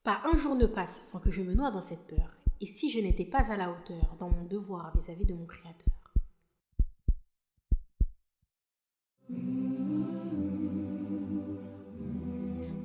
Pas un jour ne passe sans que je me noie dans cette peur. Et si je n'étais pas à la hauteur dans mon devoir vis-à-vis de mon Créateur?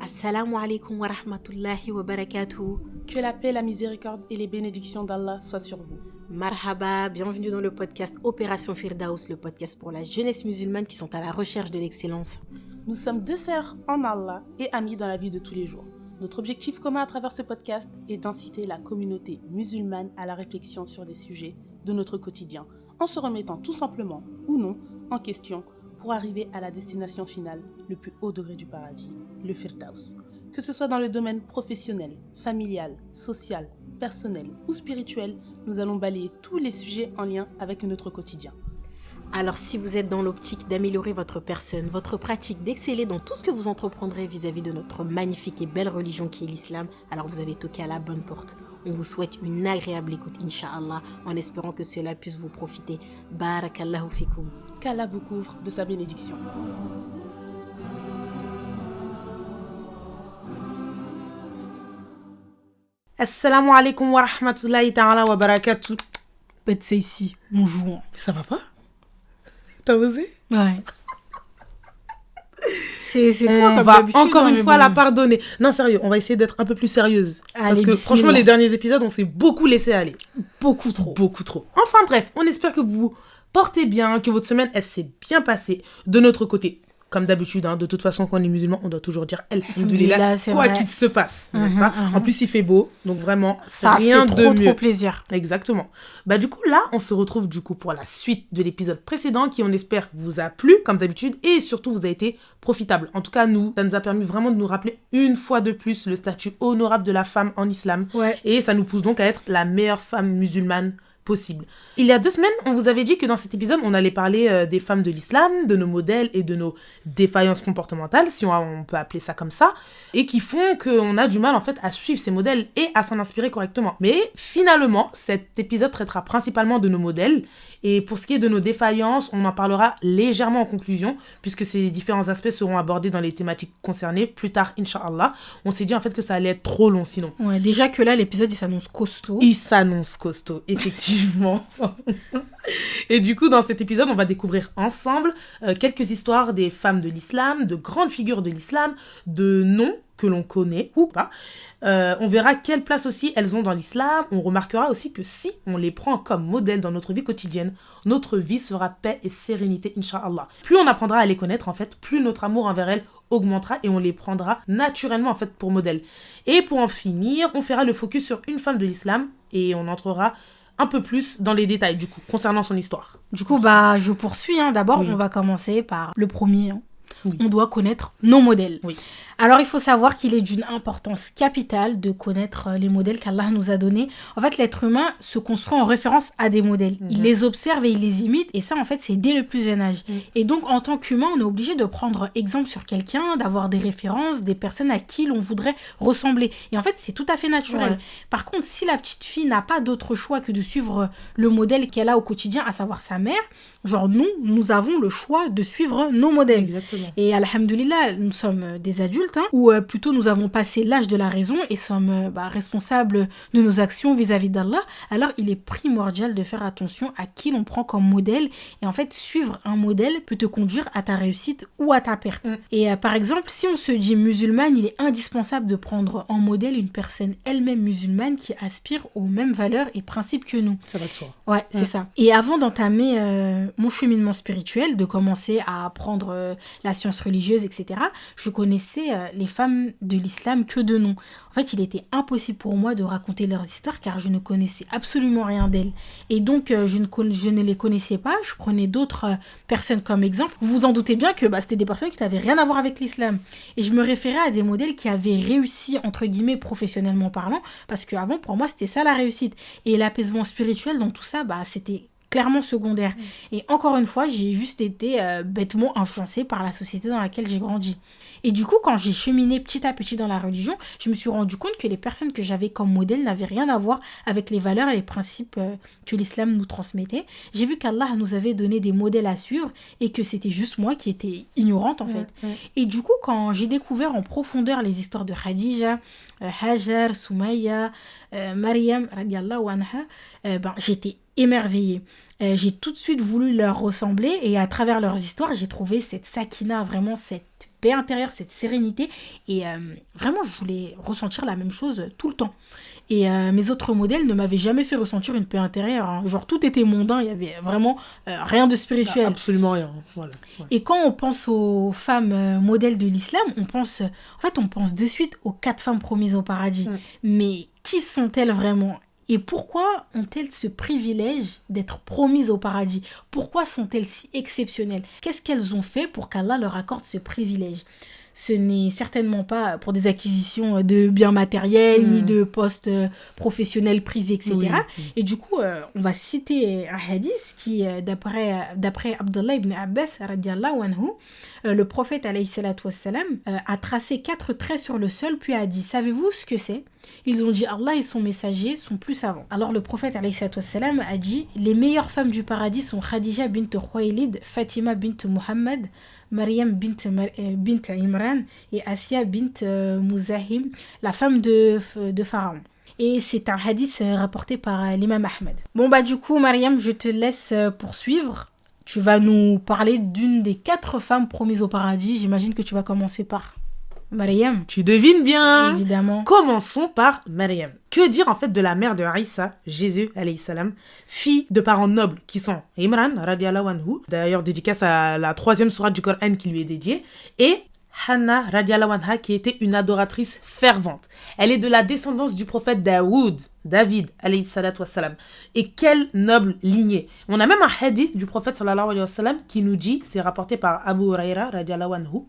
Assalamu alaikum wa rahmatullahi wa barakatuh. Que la paix, la miséricorde et les bénédictions d'Allah soient sur vous. Marhaba, bienvenue dans le podcast Opération Firdaus, le podcast pour la jeunesse musulmane qui sont à la recherche de l'excellence. Nous sommes deux sœurs en Allah et amies dans la vie de tous les jours. Notre objectif commun à travers ce podcast est d'inciter la communauté musulmane à la réflexion sur des sujets de notre quotidien, en se remettant tout simplement ou non en question pour arriver à la destination finale, le plus haut degré du paradis, le Firdaus. Que ce soit dans le domaine professionnel, familial, social, personnel ou spirituel, nous allons balayer tous les sujets en lien avec notre quotidien. Alors si vous êtes dans l'optique d'améliorer votre personne, votre pratique, d'exceller dans tout ce que vous entreprendrez vis-à-vis de notre magnifique et belle religion qui est l'islam, alors vous avez toqué à la bonne porte. On vous souhaite une agréable écoute, Inch'Allah, en espérant que cela puisse vous profiter. Barakallahu fikum. Qu'Allah vous couvre de sa bénédiction. Assalamu alaikum wa rahmatullahi ta'ala wa barakatuh. Pète c'est ici, bonjour. Ça va pas? T'as osé? Ouais. C'est toi on comme va d'habitude, encore hein, une mais fois bon. la pardonner. Non, sérieux, on va essayer d'être un peu plus sérieuse. Allez, parce que bismillah. franchement, les derniers épisodes, on s'est beaucoup laissé aller. Beaucoup trop. Beaucoup trop. Enfin bref, on espère que vous vous portez bien, que votre semaine, elle s'est bien passée. De notre côté, comme d'habitude, hein, de toute façon, quand on est musulman, on doit toujours dire Alhamdulillah, Alhamdulillah, c'est quoi vrai. qu'il se passe. n'est-ce pas En plus, il fait beau, donc vraiment, Ça rien fait de trop, mieux. trop plaisir. Exactement. Bah du coup là, on se retrouve du coup pour la suite de l'épisode précédent qui on espère vous a plu comme d'habitude et surtout vous a été profitable. En tout cas nous, ça nous a permis vraiment de nous rappeler une fois de plus le statut honorable de la femme en islam Ouais. et ça nous pousse donc à être la meilleure femme musulmane possible. Il y a 2 semaines, on vous avait dit que dans cet épisode, on allait parler des femmes de l'islam, de nos modèles et de nos défaillances comportementales, si on peut appeler ça comme ça, et qui font qu'on a du mal en fait à suivre ces modèles et à s'en inspirer correctement. Mais finalement, cet épisode traitera principalement de nos modèles, et pour ce qui est de nos défaillances, on en parlera légèrement en conclusion, puisque ces différents aspects seront abordés dans les thématiques concernées plus tard, Inch'Allah. On s'est dit en fait que ça allait être trop long sinon. Ouais, déjà que là, l'épisode, il s'annonce costaud. Il s'annonce costaud, effectivement. Et du coup, dans cet épisode, on va découvrir ensemble quelques histoires des femmes de l'islam, de grandes figures de l'islam, de noms que l'on connaît ou pas. On verra quelle place aussi elles ont dans l'islam. On remarquera aussi que si on les prend comme modèle dans notre vie quotidienne, notre vie sera paix et sérénité, Inch'Allah. Plus on apprendra à les connaître, en fait, plus notre amour envers elles augmentera et on les prendra naturellement, en fait, pour modèle. Et pour en finir, on fera le focus sur une femme de l'islam et on entrera un peu plus dans les détails, du coup, concernant son histoire. Du coup, bah, je poursuis. Hein. D'abord, Oui. on va commencer par le premier. Hein. Oui. On doit connaître nos modèles. Oui. Alors, il faut savoir qu'il est d'une importance capitale de connaître les modèles qu'Allah nous a donnés. En fait, l'être humain se construit en référence à des modèles. Il les observe et il les imite. Et ça, en fait, c'est dès le plus jeune âge. Et donc, en tant qu'humain, on est obligé de prendre exemple sur quelqu'un, d'avoir des références, des personnes à qui l'on voudrait ressembler. Et en fait, c'est tout à fait naturel. Ouais. Par contre, si la petite fille n'a pas d'autre choix que de suivre le modèle qu'elle a au quotidien, à savoir sa mère, genre nous avons le choix de suivre nos modèles. Exactement. Et alhamdoulilah, nous sommes des adultes, hein, ou plutôt nous avons passé l'âge de la raison et sommes responsables de nos actions vis-à-vis d'Allah. Alors il est primordial de faire attention à qui l'on prend comme modèle. Et en fait, suivre un modèle peut te conduire à ta réussite ou à ta perte. Et par exemple, si on se dit musulmane, il est indispensable de prendre en modèle une personne elle-même musulmane qui aspire aux mêmes valeurs et principes que nous. Ça va de soi. Ouais, c'est ça. Et avant d'entamer mon cheminement spirituel, de commencer à apprendre la science religieuse, etc., je connaissais les femmes de l'islam que de nom. En fait, il était impossible pour moi de raconter leurs histoires car je ne connaissais absolument rien d'elles. Et donc, je ne les connaissais pas. Je prenais d'autres personnes comme exemple. Vous vous en doutez bien que c'était des personnes qui n'avaient rien à voir avec l'islam. Et je me référais à des modèles qui avaient réussi, entre guillemets, professionnellement parlant, parce qu'avant, pour moi, c'était ça la réussite. Et l'apaisement spirituel dans tout ça, c'était clairement secondaire. Et encore une fois, j'ai juste été bêtement influencée par la société dans laquelle j'ai grandi. Et du coup, quand j'ai cheminé petit à petit dans la religion, je me suis rendu compte que les personnes que j'avais comme modèle n'avaient rien à voir avec les valeurs et les principes que l'islam nous transmettait. J'ai vu qu'Allah nous avait donné des modèles à suivre et que c'était juste moi qui étais ignorante en fait. Et du coup, quand j'ai découvert en profondeur les histoires de Khadija, Hajar, Soumaïa, Maryam, radiallahu anha, j'étais émerveillée. J'ai tout de suite voulu leur ressembler et à travers leurs histoires, j'ai trouvé cette sakina, vraiment cette paix intérieure, cette sérénité et vraiment je voulais ressentir la même chose tout le temps. Et mes autres modèles ne m'avaient jamais fait ressentir une paix intérieure, hein. Genre tout était mondain, il y avait vraiment rien de spirituel. Absolument rien, voilà. Et quand on pense aux femmes modèles de l'islam, on pense de suite aux 4 femmes promises au paradis. Mais qui sont-elles vraiment ? Et pourquoi ont-elles ce privilège d'être promises au paradis ? Pourquoi sont-elles si exceptionnelles ? Qu'est-ce qu'elles ont fait pour qu'Allah leur accorde ce privilège ? Ce n'est certainement pas pour des acquisitions de biens matériels, ni de postes professionnels prisés, etc. Et du coup, on va citer un hadith qui, d'après Abdullah ibn Abbas, radiallahu anhu, le prophète, alayhi salatu wassalam, a tracé 4 traits sur le sol, puis a dit « Savez-vous ce que c'est ?» Ils ont dit « Allah et son messager sont plus savants. » Alors le prophète, alayhi salatu wassalam, a dit « Les meilleures femmes du paradis sont Khadija bint Khuwaylid, Fatima bint Muhammad, Maryam bint Imran et Asya bint Muzahim, la femme de Pharaon. » Et c'est un hadith rapporté par l'imam Ahmed. Bon du coup, Maryam, je te laisse poursuivre. Tu vas nous parler d'une des 4 femmes promises au paradis. J'imagine que tu vas commencer par Maryam. Tu devines bien. Évidemment. Commençons par Maryam. Que dire en fait de la mère de Isa, Jésus, alayhi salam, fille de parents nobles qui sont Imran, radiallahu anhu, d'ailleurs dédicace à la 3e sourate du Coran qui lui est dédiée, et Hanna, radiallahu anha, qui était une adoratrice fervente. Elle est de la descendance du prophète David, alayhi salatu wassalam. Et quelle noble lignée. On a même un hadith du prophète sallallahu alayhi wa sallam qui nous dit, c'est rapporté par Abu Huraira, radiallahu anhu,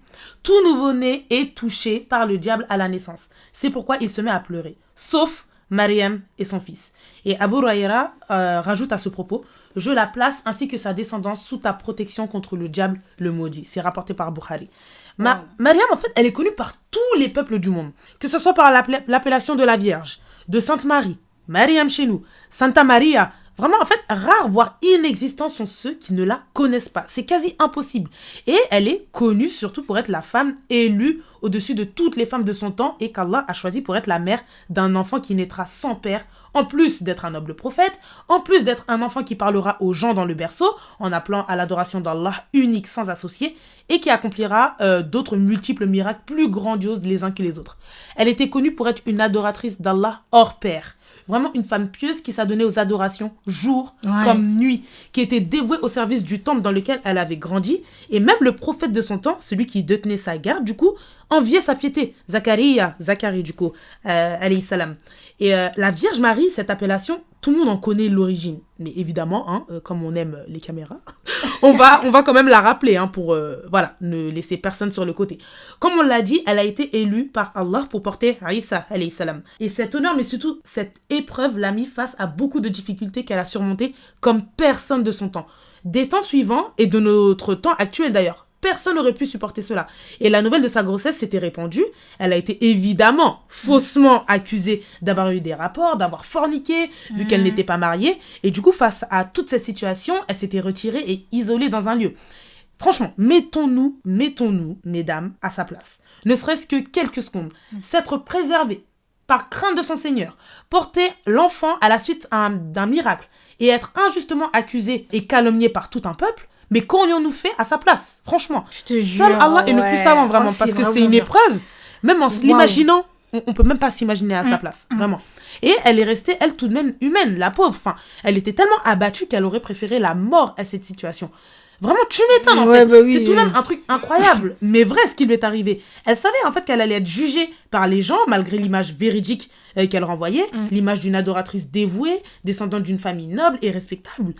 tout nouveau-né est touché par le diable à la naissance. C'est pourquoi il se met à pleurer. Sauf Maryam et son fils. Et Abu Huraira rajoute à ce propos, je la place ainsi que sa descendance sous ta protection contre le diable, le maudit. C'est rapporté par Bukhari. Maryam, en fait, elle est connue par tous les peuples du monde. Que ce soit par l'appellation de la Vierge, de Sainte Marie, Maryam chez nous, Santa Maria. Vraiment, en fait, rares, voire inexistants sont ceux qui ne la connaissent pas. C'est quasi impossible. Et elle est connue surtout pour être la femme élue au-dessus de toutes les femmes de son temps et qu'Allah a choisi pour être la mère d'un enfant qui naîtra sans père, en plus d'être un noble prophète, en plus d'être un enfant qui parlera aux gens dans le berceau, en appelant à l'adoration d'Allah unique sans associé, et qui accomplira d'autres multiples miracles plus grandioses les uns que les autres. Elle était connue pour être une adoratrice d'Allah hors pair. Vraiment une femme pieuse qui s'adonnait aux adorations jour comme nuit, qui était dévouée au service du temple dans lequel elle avait grandi. Et même le prophète de son temps, celui qui détenait sa garde, du coup, enviait sa piété. Zacharie, du coup, alayhi salam. Et la Vierge Marie, cette appellation, tout le monde en connaît l'origine. Mais évidemment, comme on aime les caméras, on va quand même la rappeler pour ne laisser personne sur le côté. Comme on l'a dit, elle a été élue par Allah pour porter Isa, alayhi salam. Et cet honneur, mais surtout cette épreuve, l'a mis face à beaucoup de difficultés qu'elle a surmontées comme personne de son temps. Des temps suivants et de notre temps actuel d'ailleurs. Personne n'aurait pu supporter cela. Et la nouvelle de sa grossesse s'était répandue. Elle a été évidemment faussement accusée d'avoir eu des rapports, d'avoir forniqué, vu qu'elle n'était pas mariée. Et du coup, face à toute cette situation, elle s'était retirée et isolée dans un lieu. Franchement, mettons-nous, mesdames, à sa place. Ne serait-ce que quelques secondes. S'être préservée par crainte de son Seigneur, porter l'enfant à la suite d'un miracle et être injustement accusée et calomniée par tout un peuple. Mais qu'aurions-nous fait à sa place ? Franchement, seul Allah est le plus savant, vraiment, parce que c'est une épreuve. Même en se l'imaginant, on peut même pas s'imaginer à sa place, vraiment. Et elle est restée, elle, tout de même humaine, la pauvre. Enfin, elle était tellement abattue qu'elle aurait préféré la mort à cette situation. Vraiment, tu m'étonnes, en fait. C'est tout de même un truc incroyable, mais vrai, ce qui lui est arrivé. Elle savait, en fait, qu'elle allait être jugée par les gens, malgré l'image véridique qu'elle renvoyait, l'image d'une adoratrice dévouée, descendante d'une famille noble et respectable.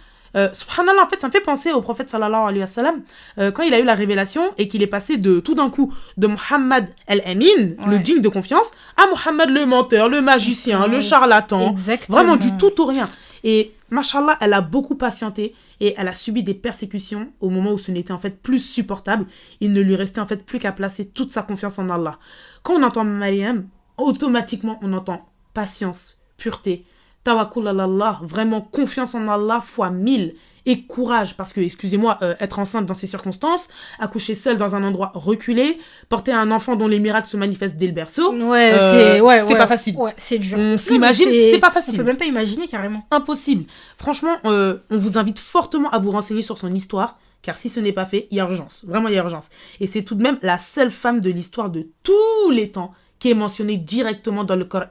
Subhanallah, en fait, ça me fait penser au prophète sallallahu alayhi wa sallam quand il a eu la révélation et qu'il est passé de tout d'un coup de Muhammad al-Amin, le digne de confiance, à Muhammad le menteur, le magicien, le charlatan. Exactement. Vraiment du tout au rien. Et machallah, elle a beaucoup patienté et elle a subi des persécutions au moment où ce n'était en fait plus supportable. Il ne lui restait en fait plus qu'à placer toute sa confiance en Allah. Quand on entend Mariam, automatiquement on entend patience, pureté, tawakkul ala Allah, vraiment confiance en Allah fois 1000 et courage, parce que, excusez-moi, être enceinte dans ces circonstances, accoucher seule dans un endroit reculé, porter un enfant dont les miracles se manifestent dès le berceau, c'est pas facile. Ouais, c'est dur. On s'imagine, c'est pas facile. On peut même pas imaginer carrément. Impossible. Franchement, on vous invite fortement à vous renseigner sur son histoire, car si ce n'est pas fait, il y a urgence. Vraiment, il y a urgence. Et c'est tout de même la seule femme de l'histoire de tous les temps qui est mentionnée directement dans le Coran,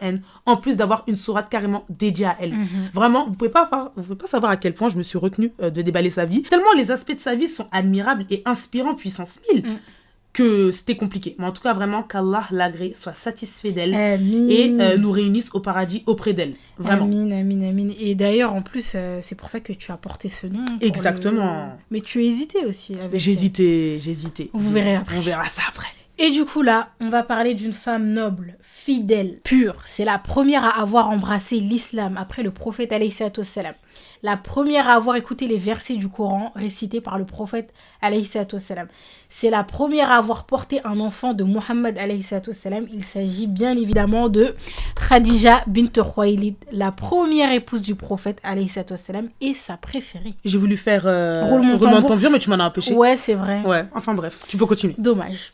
en plus d'avoir une sourate carrément dédiée à elle. Vraiment, vous pouvez pas savoir à quel point je me suis retenue de déballer sa vie. Tellement les aspects de sa vie sont admirables et inspirants puissance 1000 que c'était compliqué. Mais en tout cas, vraiment, qu'Allah l'agrée soit satisfait d'elle et nous réunisse au paradis auprès d'elle. Vraiment. Amin. Et d'ailleurs, en plus, c'est pour ça que tu as porté ce nom. Exactement. Mais tu hésitais aussi. J'hésitais. Vous verrez après. On verra ça après. Et du coup là, on va parler d'une femme noble, fidèle, pure. C'est la première à avoir embrassé l'islam après le prophète alayhi salatu wassalam. La première à avoir écouté les versets du Coran récités par le prophète alayhi salatu wassalam. C'est la première à avoir porté un enfant de Muhammad alayhi salatu wassalam. Il s'agit bien évidemment de Khadija bint Khuwaylid, la première épouse du prophète alayhi salatu wassalam et sa préférée. J'ai voulu faire roulement de tambour, mais tu m'en as empêché. Ouais, c'est vrai. Ouais, enfin bref, tu peux continuer. Dommage.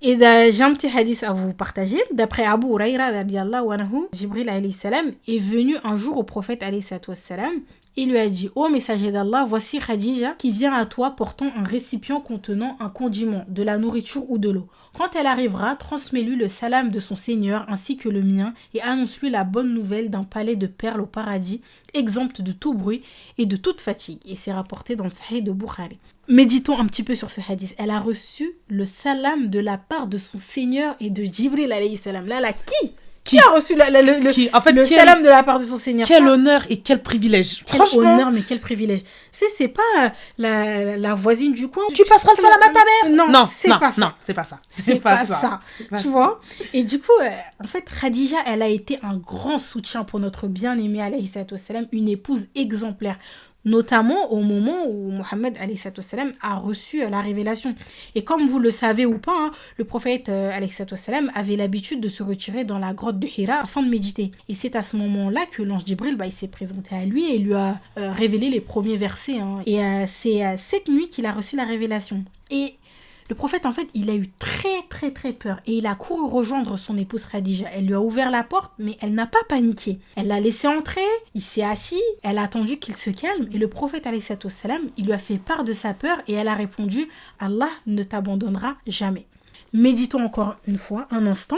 Et j'ai un petit hadith à vous partager. D'après Abu Huraira radiyallahu anhu, Jibril alayhi salam est venu un jour au prophète alayhi salam. Il lui a dit: ô messager d'Allah, voici Khadija qui vient à toi portant un récipient contenant un condiment, de la nourriture ou de l'eau. Quand elle arrivera, transmets-lui le salam de son Seigneur ainsi que le mien et annonce-lui la bonne nouvelle d'un palais de perles au paradis, exempt de tout bruit et de toute fatigue. Et c'est rapporté dans le Sahih de Bukhari. Méditons un petit peu sur ce hadith. Elle a reçu le salam de la part de son Seigneur et de Jibril alayhi salam. Là, qui a reçu le salam de la part de son Seigneur? Quel honneur et quel privilège. Quel honneur, mais quel privilège. C'est pas la voisine du coin. Tu passeras le salam à ta mère. Non, c'est pas ça. C'est pas ça. Tu vois? Et du coup, en fait, Khadija, elle a été un grand soutien pour notre bien-aimé alayhi salatu wassalam, une épouse exemplaire. Notamment au moment où Mohammed alayhi salatu wassalam a reçu la révélation. Et comme vous le savez ou pas, le prophète alayhi salatu wassalam avait l'habitude de se retirer dans la grotte de Hira afin de méditer. Et c'est à ce moment-là que l'ange Jibril il s'est présenté à lui et lui a révélé les premiers versets. Et c'est cette nuit qu'il a reçu la révélation. Et le prophète, en fait, il a eu très peur et il a couru rejoindre son épouse Khadija. Elle lui a ouvert la porte, mais elle n'a pas paniqué. Elle l'a laissé entrer, il s'est assis, elle a attendu qu'il se calme et le prophète, alayhi salatu wassalam, il lui a fait part de sa peur et elle a répondu: Allah ne t'abandonnera jamais. Méditons encore une fois, un instant.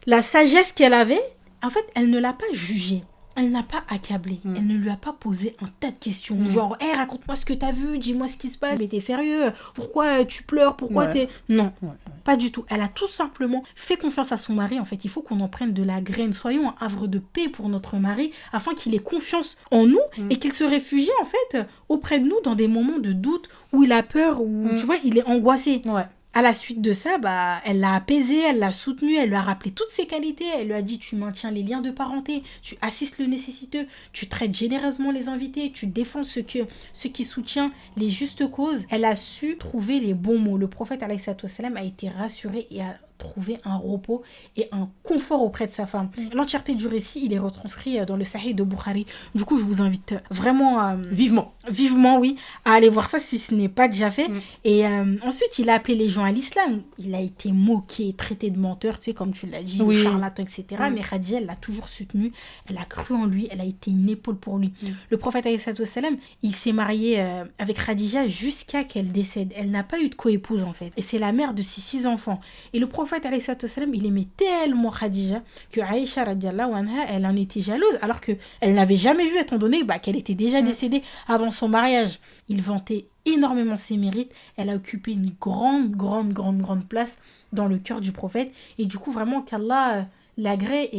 La sagesse qu'elle avait, en fait, elle ne l'a pas jugée. Elle n'a pas accablé, elle ne lui a pas posé un tas de questions, genre hey, raconte-moi ce que t'as vu, dis-moi ce qui se passe, mais t'es sérieux, pourquoi tu pleures, pourquoi t'es... Non, pas du tout, elle a tout simplement fait confiance à son mari. En fait, il faut qu'on en prenne de la graine, soyons un havre de paix pour notre mari, afin qu'il ait confiance en nous et qu'il se réfugie en fait auprès de nous dans des moments de doute où il a peur, où tu vois, il est angoissé. À la suite de ça, elle l'a apaisé, elle l'a soutenu, elle lui a rappelé toutes ses qualités. Elle lui a dit: tu maintiens les liens de parenté, tu assistes le nécessiteux, tu traites généreusement les invités, tu défends ceux qui soutiennent les justes causes. Elle a su trouver les bons mots. Le prophète alayhi salatu wassalam a été rassuré et a trouvé un repos et un confort auprès de sa femme. L'entièreté du récit, il est retranscrit dans le Sahih de Bukhari. Du coup, je vous invite vraiment vivement, oui, à aller voir ça si ce n'est pas déjà fait. Et ensuite, il a appelé les gens à l'islam. Il a été moqué, traité de menteur, tu sais, comme tu l'as dit, charlatan, etc. Mais Khadija, elle l'a toujours soutenu. Elle a cru en lui. Elle a été une épaule pour lui. Le prophète alayhi salatu wassalam, il s'est marié avec Khadija jusqu'à qu'elle décède. Elle n'a pas eu de coépouse, en fait. Et c'est la mère de ses 6 enfants. Et le prophète alayhi salatu wassalam, il aimait tellement Khadija que Aïcha radiyallahu anha, elle en était jalouse, alors qu'elle n'avait jamais vu, étant donné qu'elle était déjà décédée avant son mariage. Il vantait énormément ses mérites. Elle a occupé une grande place dans le cœur du prophète. Et du coup, vraiment, qu'Allah l'agrée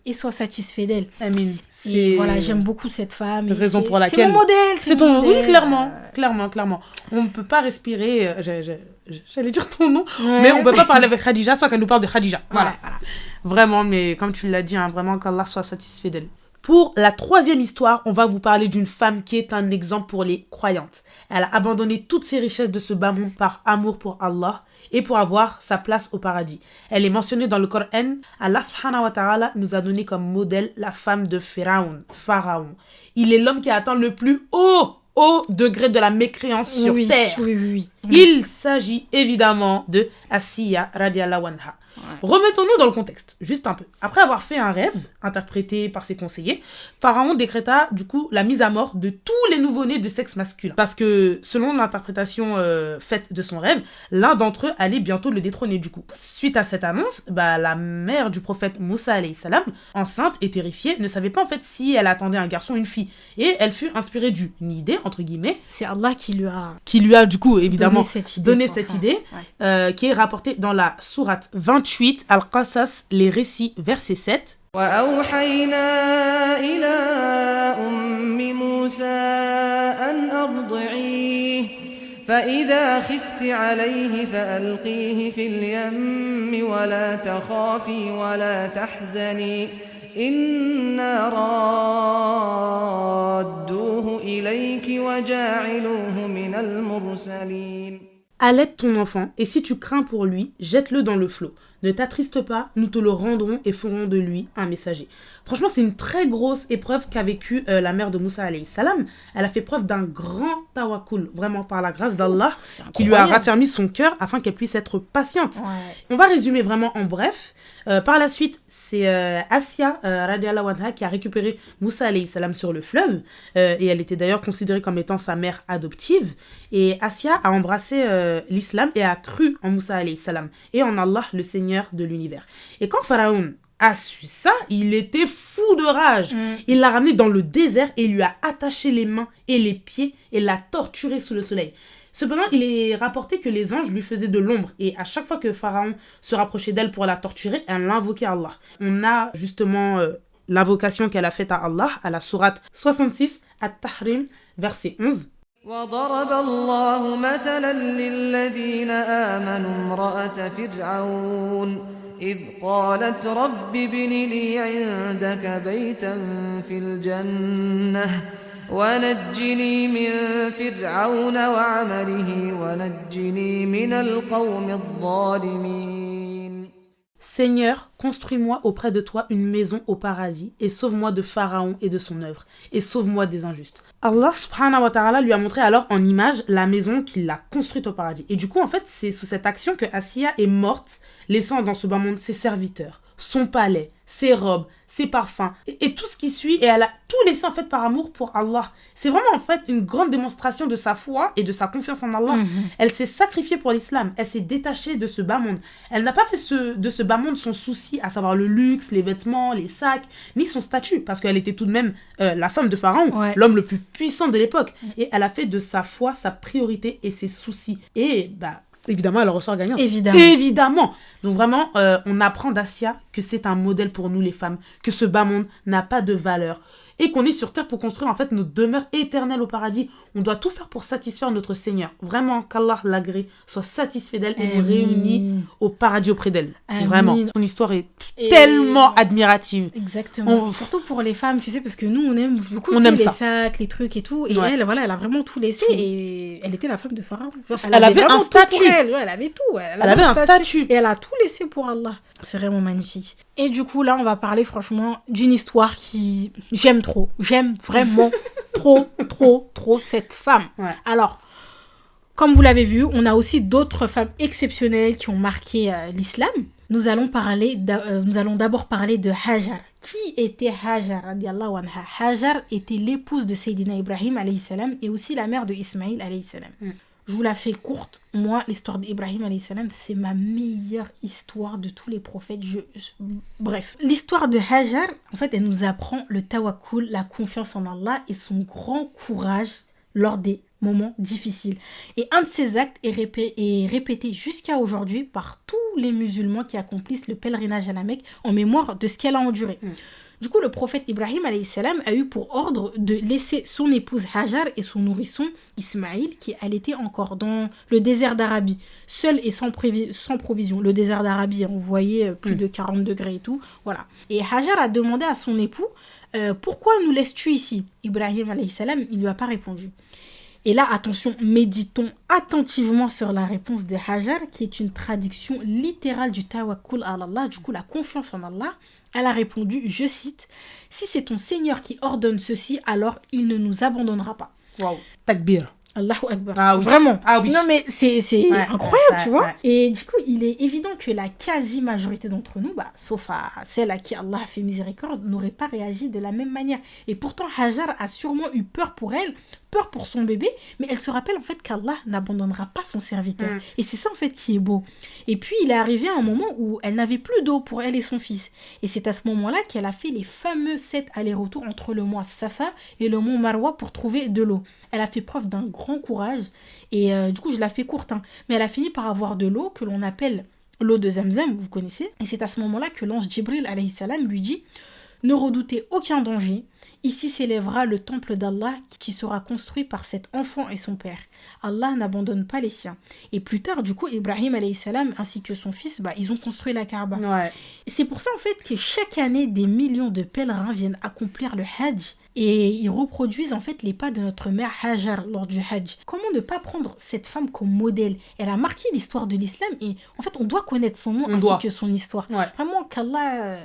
et soit satisfait d'elle. Amin. Et voilà, j'aime beaucoup cette femme. Raison pour laquelle... C'est mon modèle. C'est ton modèle. Oui, clairement. On ne peut pas respirer... J'allais dire ton nom, mais on ne peut pas parler avec Khadija sans qu'elle nous parle de Khadija. Voilà. Vraiment, mais comme tu l'as dit, vraiment qu'Allah soit satisfait d'elle. Pour la troisième histoire, on va vous parler d'une femme qui est un exemple pour les croyantes. Elle a abandonné toutes ses richesses de ce bas monde par amour pour Allah et pour avoir sa place au paradis. Elle est mentionnée dans le Coran. Allah subhanahu wa ta'ala nous a donné comme modèle la femme de Pharaon. Il est l'homme qui a atteint le plus haut degré de la mécréance sur terre. Oui. Il s'agit évidemment de Asiya radiallahu anha. Ouais. Remettons-nous dans le contexte, juste un peu. Après avoir fait un rêve, interprété par ses conseillers, Pharaon décréta du coup la mise à mort de tous les nouveau-nés de sexe masculin. Parce que, selon l'interprétation faite de son rêve, l'un d'entre eux allait bientôt le détrôner du coup. Suite à cette annonce, la mère du prophète Moussa alayhi salam, enceinte et terrifiée, ne savait pas en fait si elle attendait un garçon ou une fille. Et elle fut inspirée d'une idée, entre guillemets. C'est Allah qui lui a Du coup, évidemment, donné cette idée, ouais. qui est rapportée dans la sourate 28, Al-Qasas, les récits, verset 7. وأوحينا إلى أم موسى أن أرضعيه فإذا خفت عليه فألقيه في اليم ولا تخافي ولا تحزني إنا رادوه إليك وجاعلوه من المرسلين. Allaite ton enfant, et si tu crains pour lui, jette-le dans le flot. Ne t'attriste pas, nous te le rendrons et ferons de lui un messager. Franchement, c'est une très grosse épreuve qu'a vécue la mère de Moussa alayhi salam. Elle a fait preuve d'un grand tawakkul, vraiment par la grâce d'Allah, qui lui a raffermi son cœur afin qu'elle puisse être patiente. Ouais. On va résumer vraiment en bref. Par la suite, c'est Asiya radiallahu anha qui a récupéré Moussa alayhi salam sur le fleuve. Et elle était d'ailleurs considérée comme étant sa mère adoptive. Et Asiya a embrassé l'islam et a cru en Moussa alayhi salam et en Allah, le Seigneur de l'univers. Et quand Pharaon a su ça, il était fou de rage. Il l'a ramené dans le désert et lui a attaché les mains et les pieds et l'a torturé sous le soleil. Cependant, il est rapporté que les anges lui faisaient de l'ombre et à chaque fois que Pharaon se rapprochait d'elle pour la torturer, elle invoquait Allah. On a justement l'invocation qu'elle a faite à Allah à la sourate 66, At-Tahrim, verset 11. وضرب الله مثلا للذين آمنوا امرأة فرعون إذ قالت رب ابن لي عندك بيتا في الجنة ونجني من فرعون وعمله ونجني من القوم الظالمين. Seigneur, construis-moi auprès de toi une maison au paradis et sauve-moi de Pharaon et de son œuvre et sauve-moi des injustes. Allah subhanahu wa ta'ala lui a montré alors en image la maison qu'il a construite au paradis. Et du coup, en fait, c'est sous cette action que Asiya est morte, laissant dans ce bas monde ses serviteurs, son palais, ses robes, ses parfums et tout ce qui suit. Et elle a tout laissé en fait par amour pour Allah. C'est vraiment en fait une grande démonstration de sa foi et de sa confiance en Allah. Elle s'est sacrifiée pour l'islam. Elle s'est détachée de ce bas monde. Elle n'a pas fait de ce bas monde son souci, à savoir le luxe, les vêtements, les sacs, ni son statut, parce qu'elle était tout de même la femme de Pharaon, l'homme le plus puissant de l'époque. Et elle a fait de sa foi sa priorité et ses soucis. Et évidemment, elle ressort gagnante. Évidemment. Donc vraiment, on apprend d'Asiya que c'est un modèle pour nous les femmes, que ce bas monde n'a pas de valeur et qu'on est sur terre pour construire en fait notre demeure éternelle au paradis. On doit tout faire pour satisfaire notre Seigneur. Vraiment, qu'Allah l'agrée, soit satisfait d'elle et nous réunit au paradis auprès d'elle. Vraiment. Son histoire est tellement admirative. Exactement. Surtout pour les femmes, tu sais, parce que nous, on aime beaucoup les sacs, les trucs et tout. Et elle, voilà, elle a vraiment tout laissé et elle était la femme de Pharaon. Elle avait un statut. Elle avait tout. Elle avait un statut. Et elle a tout laissé pour Allah. C'est vraiment magnifique. Et du coup, là, on va parler franchement d'une histoire qui... J'aime trop. J'aime vraiment trop cette femme. Ouais. Alors, comme vous l'avez vu, on a aussi d'autres femmes exceptionnelles qui ont marqué l'islam. Nous allons d'abord parler de Hajar. Qui était Hajar radiallahu anha? Hajar était l'épouse de Sayyidina Ibrahim alayhi salam et aussi la mère de Ismaïl alayhi salam. Je vous la fais courte. Moi, l'histoire d'Ibrahim alayhi salam, c'est ma meilleure histoire de tous les prophètes. Bref, l'histoire de Hajar, en fait, elle nous apprend le tawakkul, la confiance en Allah et son grand courage lors des moments difficiles. Et un de ces actes est répété jusqu'à aujourd'hui par tous les musulmans qui accomplissent le pèlerinage à la Mecque en mémoire de ce qu'elle a enduré. Du coup, le prophète Ibrahim alayhi salam a eu pour ordre de laisser son épouse Hajar et son nourrisson Ismaïl, qui elle était encore dans le désert d'Arabie, seule et sans provision. Le désert d'Arabie, on voyait plus de 40 degrés et tout, voilà. Et Hajar a demandé à son époux, pourquoi nous laisses-tu ici? Ibrahim alayhi salam, il lui a pas répondu. Et là, attention, méditons attentivement sur la réponse de Hajar, qui est une traduction littérale du tawakkul à Allah, du coup la confiance en Allah. Elle a répondu, je cite, « Si c'est ton Seigneur qui ordonne ceci, alors il ne nous abandonnera pas. » Waouh. Takbir. Allahu Akbar. Ah oui. Vraiment. Ah oui. Non mais c'est incroyable, tu vois. Ouais. Et du coup, il est évident que la quasi-majorité d'entre nous, sauf à celle à qui Allah a fait miséricorde, n'aurait pas réagi de la même manière. Et pourtant, Hajar a sûrement eu peur pour elle, peur pour son bébé, mais elle se rappelle en fait qu'Allah n'abandonnera pas son serviteur. Et c'est ça en fait qui est beau. Et puis, il est arrivé un moment où elle n'avait plus d'eau pour elle et son fils. Et c'est à ce moment-là qu'elle a fait les fameux 7 allers-retours entre le mont Safa et le mont Marwa pour trouver de l'eau. Elle a fait preuve d'un grand courage et du coup je la fais courte, mais elle a fini par avoir de l'eau que l'on appelle l'eau de Zamzam, vous connaissez, et c'est à ce moment-là que l'ange Jibril alayhi salam lui dit « Ne redoutez aucun danger, ici s'élèvera le temple d'Allah qui sera construit par cet enfant et son père. Allah n'abandonne pas les siens. » Et plus tard, du coup, Ibrahim alayhi salam ainsi que son fils, ils ont construit la Kaaba. Ouais. C'est pour ça en fait que chaque année, des millions de pèlerins viennent accomplir le Hajj. Et ils reproduisent en fait les pas de notre mère Hajar lors du Hajj. Comment ne pas prendre cette femme comme modèle? Elle a marqué l'histoire de l'islam et en fait on doit connaître son nom ainsi que son histoire. Ouais. Vraiment qu'Allah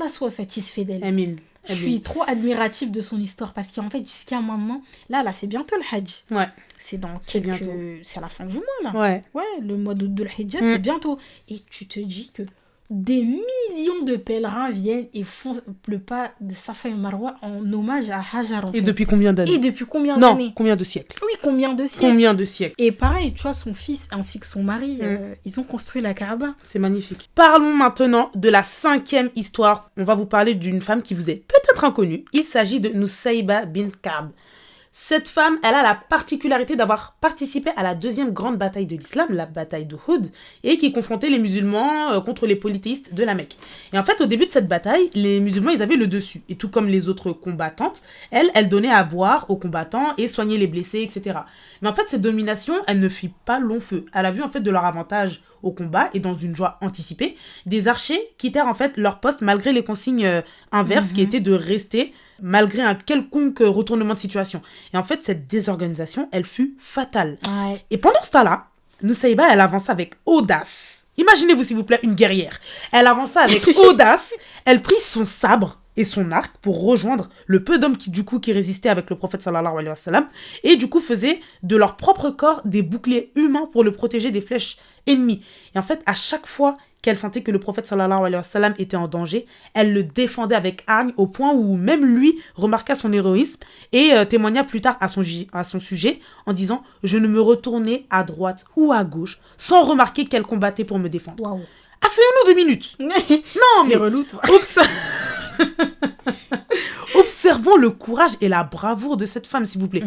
soit satisfait d'elle. Amin. Je suis trop admirative de son histoire parce qu'en fait jusqu'à maintenant, là c'est bientôt le Hajj. Ouais. C'est bientôt. C'est à la fin du mois là. Ouais. Ouais, le mois d'août de l'Hijjah, c'est bientôt. Et tu te dis que des millions de pèlerins viennent et font le pas de Safa et Marwa en hommage à Hajar. Et depuis combien d'années? Non, combien de siècles? Oui, combien de siècles? Et pareil, tu vois, son fils ainsi que son mari, ils ont construit la Kaaba. C'est magnifique. Parlons maintenant de la 5e histoire. On va vous parler d'une femme qui vous est peut-être inconnue. Il s'agit de Nusayba bint Ka'b. Cette femme, elle a la particularité d'avoir participé à la 2e grande bataille de l'islam, la bataille d'Uhud, et qui confrontait les musulmans contre les polythéistes de la Mecque. Et en fait, au début de cette bataille, les musulmans, ils avaient le dessus. Et tout comme les autres combattantes, elle donnait à boire aux combattants et soignait les blessés, etc. Mais en fait, cette domination, elle ne fit pas long feu. Elle a vu en fait de leur avantage au combat et dans une joie anticipée, des archers quittèrent en fait leur poste malgré les consignes inverses qui étaient de rester malgré un quelconque retournement de situation. Et en fait, cette désorganisation, elle fut fatale. Ouais. Et pendant ce temps-là, Nusayba, elle avança avec audace. Imaginez-vous, s'il vous plaît, une guerrière. Elle avança avec audace, elle prit son sabre et son arc pour rejoindre le peu d'hommes qui résistaient avec le prophète sallallahu alayhi wa sallam et du coup faisaient de leur propre corps des boucliers humains pour le protéger des flèches ennemies. Et en fait, à chaque fois qu'elle sentait que le prophète sallallahu alayhi wa sallam était en danger, elle le défendait avec hargne au point où même lui remarqua son héroïsme et témoigna plus tard à son sujet en disant « Je ne me retournais à droite ou à gauche sans remarquer qu'elle combattait pour me défendre. Waouh. » Asseyons-nous 2 minutes. Non, mais relou, toi. Observons le courage et la bravoure de cette femme, s'il vous plaît.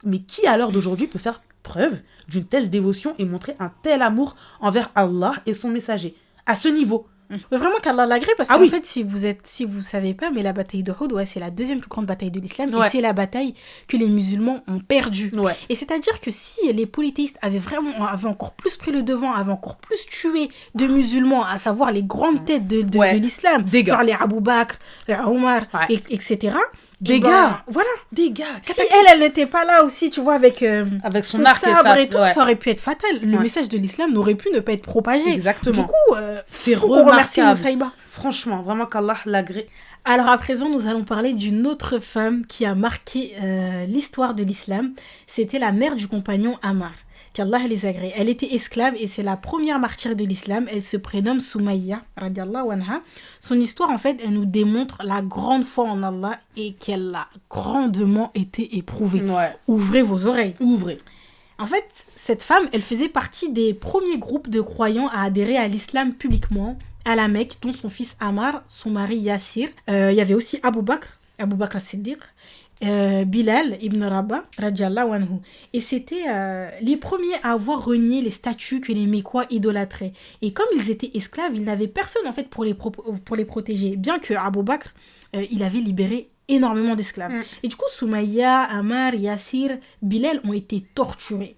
Mais qui, à l'heure d'aujourd'hui, peut faire preuve d'une telle dévotion et montrer un tel amour envers Allah et son messager? À ce niveau. Mais vraiment qu'Allah l'agrée parce qu'en fait, si vous savez pas, mais la bataille d'Uhud, c'est la 2e plus grande bataille de l'islam et c'est la bataille que les musulmans ont perdue. Ouais. Et c'est-à-dire que si les polythéistes avaient encore plus pris le devant, avaient encore plus tué de musulmans, à savoir les grandes têtes de l'islam, genre les Abu Bakr, les Omar, etc. Des gars. Si elle n'était pas là aussi, tu vois, avec son arc et tout, ça aurait pu être fatal. Le message de l'islam n'aurait pu ne pas être propagé. Exactement. Du coup, c'est remarquable. Nusayba. Franchement, vraiment qu'Allah l'agrée. Alors à présent, nous allons parler d'une autre femme qui a marqué l'histoire de l'islam. C'était la mère du compagnon Ammar. Qu'Allah les agrée. Elle était esclave et c'est la première martyre de l'islam. Elle se prénomme Soumaïa, radiallahu anha. Son histoire, en fait, elle nous démontre la grande foi en Allah et qu'elle a grandement été éprouvée. Ouais. Ouvrez vos oreilles. Ouvrez. En fait, cette femme, elle faisait partie des premiers groupes de croyants à adhérer à l'islam publiquement à la Mecque, dont son fils Ammar, son mari Yassir. Il y avait aussi Abu Bakr as-Siddiq. Bilal ibn Rabah, radiallahu anhu. Et c'était les premiers à avoir renié les statues que les Mécois idolâtraient. Et comme ils étaient esclaves, ils n'avaient personne en fait pour les protéger. Bien que Abu Bakr, il avait libéré énormément d'esclaves. Et du coup, Soumaïa, Ammar, Yassir, Bilal ont été torturés,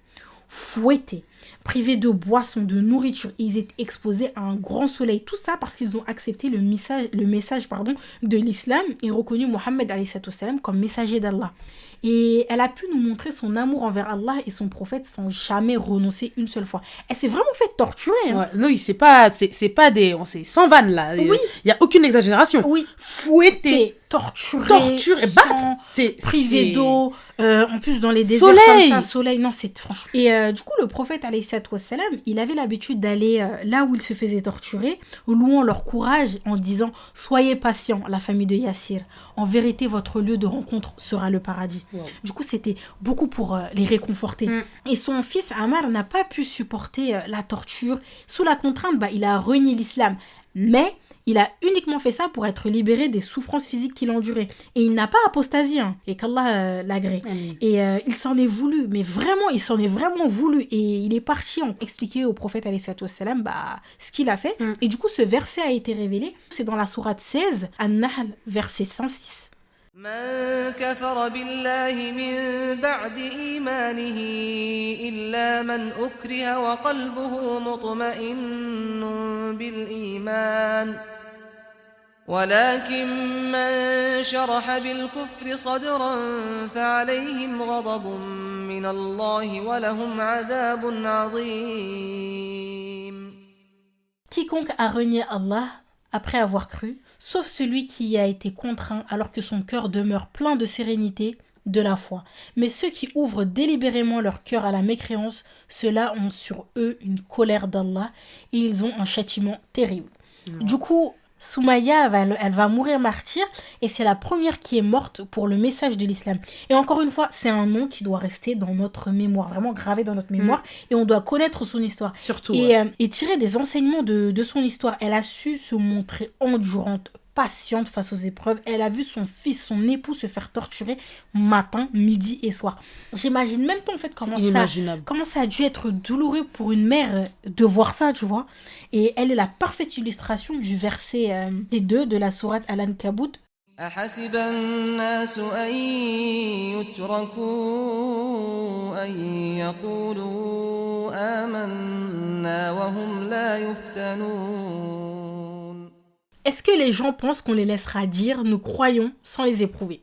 fouettés, privés de boissons, de nourriture. Et ils étaient exposés à un grand soleil. Tout ça parce qu'ils ont accepté le message de l'islam et reconnu Mohammed comme messager d'Allah. Et elle a pu nous montrer son amour envers Allah et son prophète sans jamais renoncer une seule fois. Elle s'est vraiment fait torturer. Hein. Ouais, non, c'est pas des... C'est sans vanne, là. Oui. Il n'y a aucune exagération. Oui. Fouetter. Torturer, battre. Privé d'eau. En plus, dans les déserts comme ça, soleil. Non, c'est franchement... Et du coup, le prophète, alayhi salatu wassalam, il avait l'habitude d'aller là où il se faisait torturer, louant leur courage en disant « Soyez patients, la famille de Yassir. En vérité, votre lieu de rencontre sera le paradis. » Wow. Du coup, c'était beaucoup pour les réconforter. Et son fils Ammar n'a pas pu supporter la torture. Sous la contrainte, il a renié l'islam. Mais il a uniquement fait ça pour être libéré des souffrances physiques qu'il endurait. Et il n'a pas apostasié, et qu'Allah l'agrée. Et il s'en est voulu, mais vraiment, il s'en est vraiment voulu. Et il est parti expliquer au prophète, alayhi salatu wassalam, ce qu'il a fait. Et du coup, ce verset a été révélé. C'est dans la sourate 16, An-Nahl, verset 106. من كفر بالله من بعد إيمانه إلا من أكره وقلبه مطمئن بالإيمان ولكن من شرح بالكفر صدرا فعليهم غضب من الله ولهم عذاب عظيم. Quiconque a renié Allah après avoir cru, sauf celui qui y a été contraint alors que son cœur demeure plein de sérénité, de la foi. Mais ceux qui ouvrent délibérément leur cœur à la mécréance, ceux-là ont sur eux une colère d'Allah et ils ont un châtiment terrible. Du coup, Soumaïa, elle va mourir martyre et c'est la première qui est morte pour le message de l'islam. Et encore une fois, c'est un nom qui doit rester dans notre mémoire, vraiment gravé dans notre mémoire et on doit connaître son histoire. Surtout. Et tirer des enseignements de son histoire. Elle a su se montrer endurante, patiente face aux épreuves. Elle a vu son fils, son époux se faire torturer matin, midi et soir. J'imagine même pas en fait comment ça a dû être douloureux pour une mère de voir ça, tu vois. Et elle est la parfaite illustration du verset 2 de la sourate Al-Ankabut. أحسب الناس أن يتركوا أن يقولوا آمنا وهم لا يفتنون. Est-ce que les gens pensent qu'on les laissera dire « nous croyons » sans les éprouver ?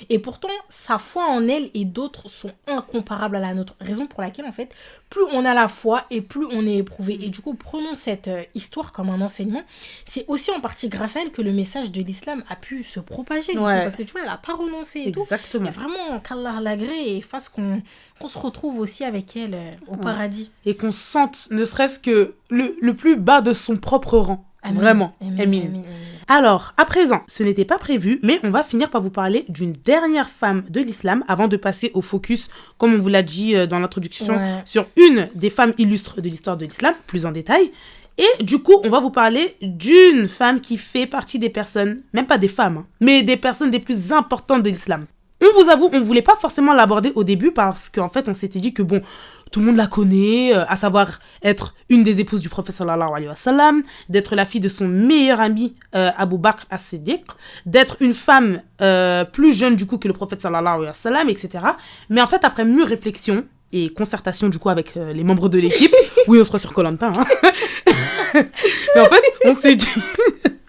Et pourtant, sa foi en elle et d'autres sont incomparables à la nôtre. Raison pour laquelle, en fait, plus on a la foi et plus on est éprouvé. Et du coup, prenons cette histoire comme un enseignement. C'est aussi en partie grâce à elle que le message de l'islam a pu se propager. Parce que tu vois, elle n'a pas renoncé et Exactement. tout. Mais vraiment, qu'Allah l'agrée et fasse qu'on se retrouve aussi avec elle au paradis. Et qu'on sente, ne serait-ce que le plus bas de son propre rang. Amin. Vraiment. Amin. Alors, à présent, ce n'était pas prévu, mais on va finir par vous parler d'une dernière femme de l'islam avant de passer au focus, comme on vous l'a dit dans l'introduction, sur une des femmes illustres de l'histoire de l'islam, plus en détail. Et du coup, on va vous parler d'une femme qui fait partie des personnes, même pas des femmes, mais des personnes des plus importantes de l'islam. On vous avoue, on ne voulait pas forcément l'aborder au début parce qu'en fait, on s'était dit que bon, tout le monde la connaît, à savoir être une des épouses du prophète sallallahu alayhi wa sallam, d'être la fille de son meilleur ami Abu Bakr as-Siddiq, d'être une femme plus jeune du coup que le prophète sallallahu alayhi wa sallam, etc. Mais en fait, après mûre réflexion et concertation du coup avec les membres de l'équipe, oui, on se croit sur Koh-Lanta, hein. Mais en fait, on s'est dit...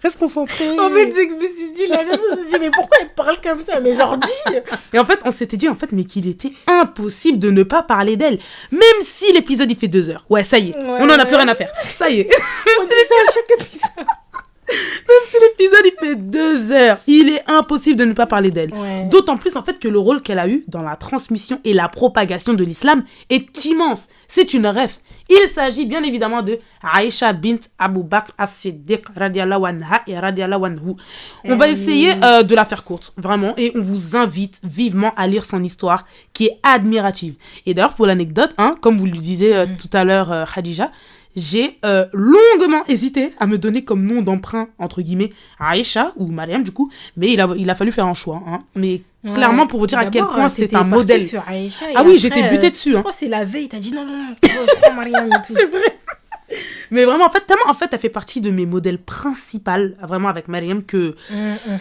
Reste concentré. En fait, c'est que je me suis dit, la même chose, je me suis dit, mais pourquoi elle parle comme ça ? Mais genre, dis. Et en fait, on s'était dit, mais qu'il était impossible de ne pas parler d'elle. Même si l'épisode, il fait 2 heures. Ouais, ça y est. On n'en a plus rien à faire. Ça y est. On dit ça à chaque épisode. Même si l'épisode, il fait 2 heures, il est impossible de ne pas parler d'elle. Ouais. D'autant plus, en fait, que le rôle qu'elle a eu dans la transmission et la propagation de l'islam est immense. C'est une ref. Il s'agit bien évidemment de Aïcha bint Abu Bakr as-Siddiq radiallahu anha et radiallahu anhu. On va essayer de la faire courte, vraiment, et on vous invite vivement à lire son histoire qui est admirative. Et d'ailleurs, pour l'anecdote, comme vous le disiez tout à l'heure, Khadija, j'ai longuement hésité à me donner comme nom d'emprunt, entre guillemets, Aïcha ou Mariam, du coup, mais il a fallu faire un choix. Hein. Mais clairement, pour vous dire à quel point c'est un modèle. Sur Aïcha, ah oui, j'étais butée dessus. Je crois que c'est la veille, t'as dit non, je prends Mariam et tout. C'est vrai. Mais vraiment, en fait, elle fait partie de mes modèles principaux, vraiment avec Mariam, que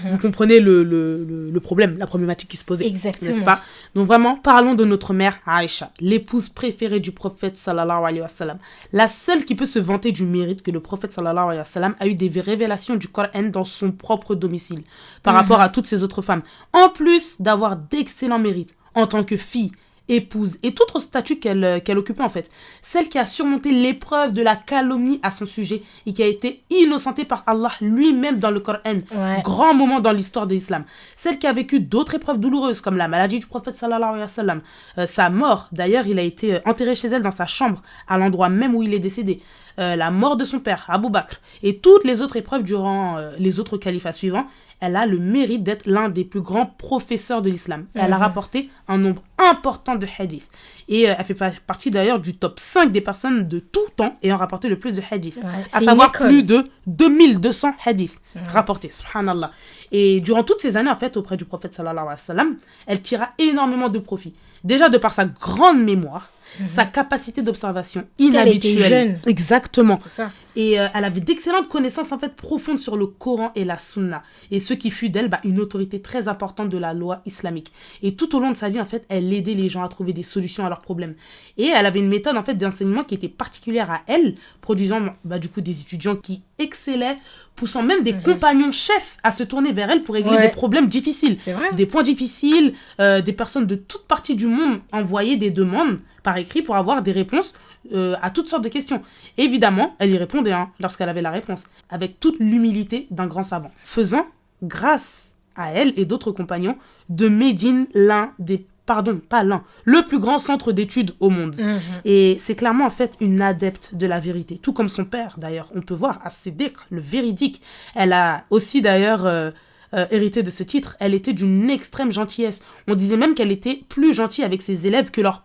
vous comprenez le problème, la problématique qui se posait. Exactement. N'est-ce pas? Donc vraiment, parlons de notre mère Aïcha, l'épouse préférée du prophète sallallahu alayhi wa sallam. La seule qui peut se vanter du mérite que le prophète sallallahu alayhi wa sallam a eu des révélations du Coran dans son propre domicile, par rapport à toutes ces autres femmes. En plus d'avoir d'excellents mérites en tant que fille, épouse et tout autre statut qu'elle occupait en fait. Celle qui a surmonté l'épreuve de la calomnie à son sujet et qui a été innocentée par Allah lui-même dans le Coran. Ouais. Grand moment dans l'histoire de l'islam. Celle qui a vécu d'autres épreuves douloureuses comme la maladie du prophète sallallahu alayhi wa sallam. Sa mort, d'ailleurs, il a été enterré chez elle dans sa chambre, à l'endroit même où il est décédé. La mort de son père, Abu Bakr, et toutes les autres épreuves durant les autres califats suivants. Elle a le mérite d'être l'un des plus grands professeurs de l'islam. Elle a rapporté un nombre important de hadiths. Et elle fait partie d'ailleurs du top 5 des personnes de tout temps ayant rapporté le plus de hadiths. Ouais, à savoir plus de 2200 hadiths rapportés, subhanallah. Et durant toutes ces années, en fait, auprès du prophète sallallahu alayhi wa sallam, elle tira énormément de profit. Déjà de par sa grande mémoire, sa capacité d'observation inhabituelle. Elle était jeune. Exactement. C'est ça. Et elle avait d'excellentes connaissances en fait profondes sur le Coran et la Sunna. Et ce qui fut d'elle une autorité très importante de la loi islamique. Et tout au long de sa vie, en fait, elle aidait les gens à trouver des solutions à leurs problèmes. Et elle avait une méthode en fait d'enseignement qui était particulière à elle, produisant du coup des étudiants qui excellaient, poussant même des compagnons chefs à se tourner vers elle pour régler des problèmes difficiles. C'est vrai. Des points difficiles, des personnes de toutes parties du monde envoyaient des demandes par écrit pour avoir des réponses à toutes sortes de questions. Évidemment, elle y répondait lorsqu'elle avait la réponse, avec toute l'humilité d'un grand savant. Faisant, grâce à elle et d'autres compagnons, de Médine le plus grand centre d'études au monde. Et c'est clairement en fait une adepte de la vérité, tout comme son père d'ailleurs. On peut voir As-Siddiq, le véridique. Elle a aussi d'ailleurs hérité de ce titre. Elle était d'une extrême gentillesse. On disait même qu'elle était plus gentille avec ses élèves que leur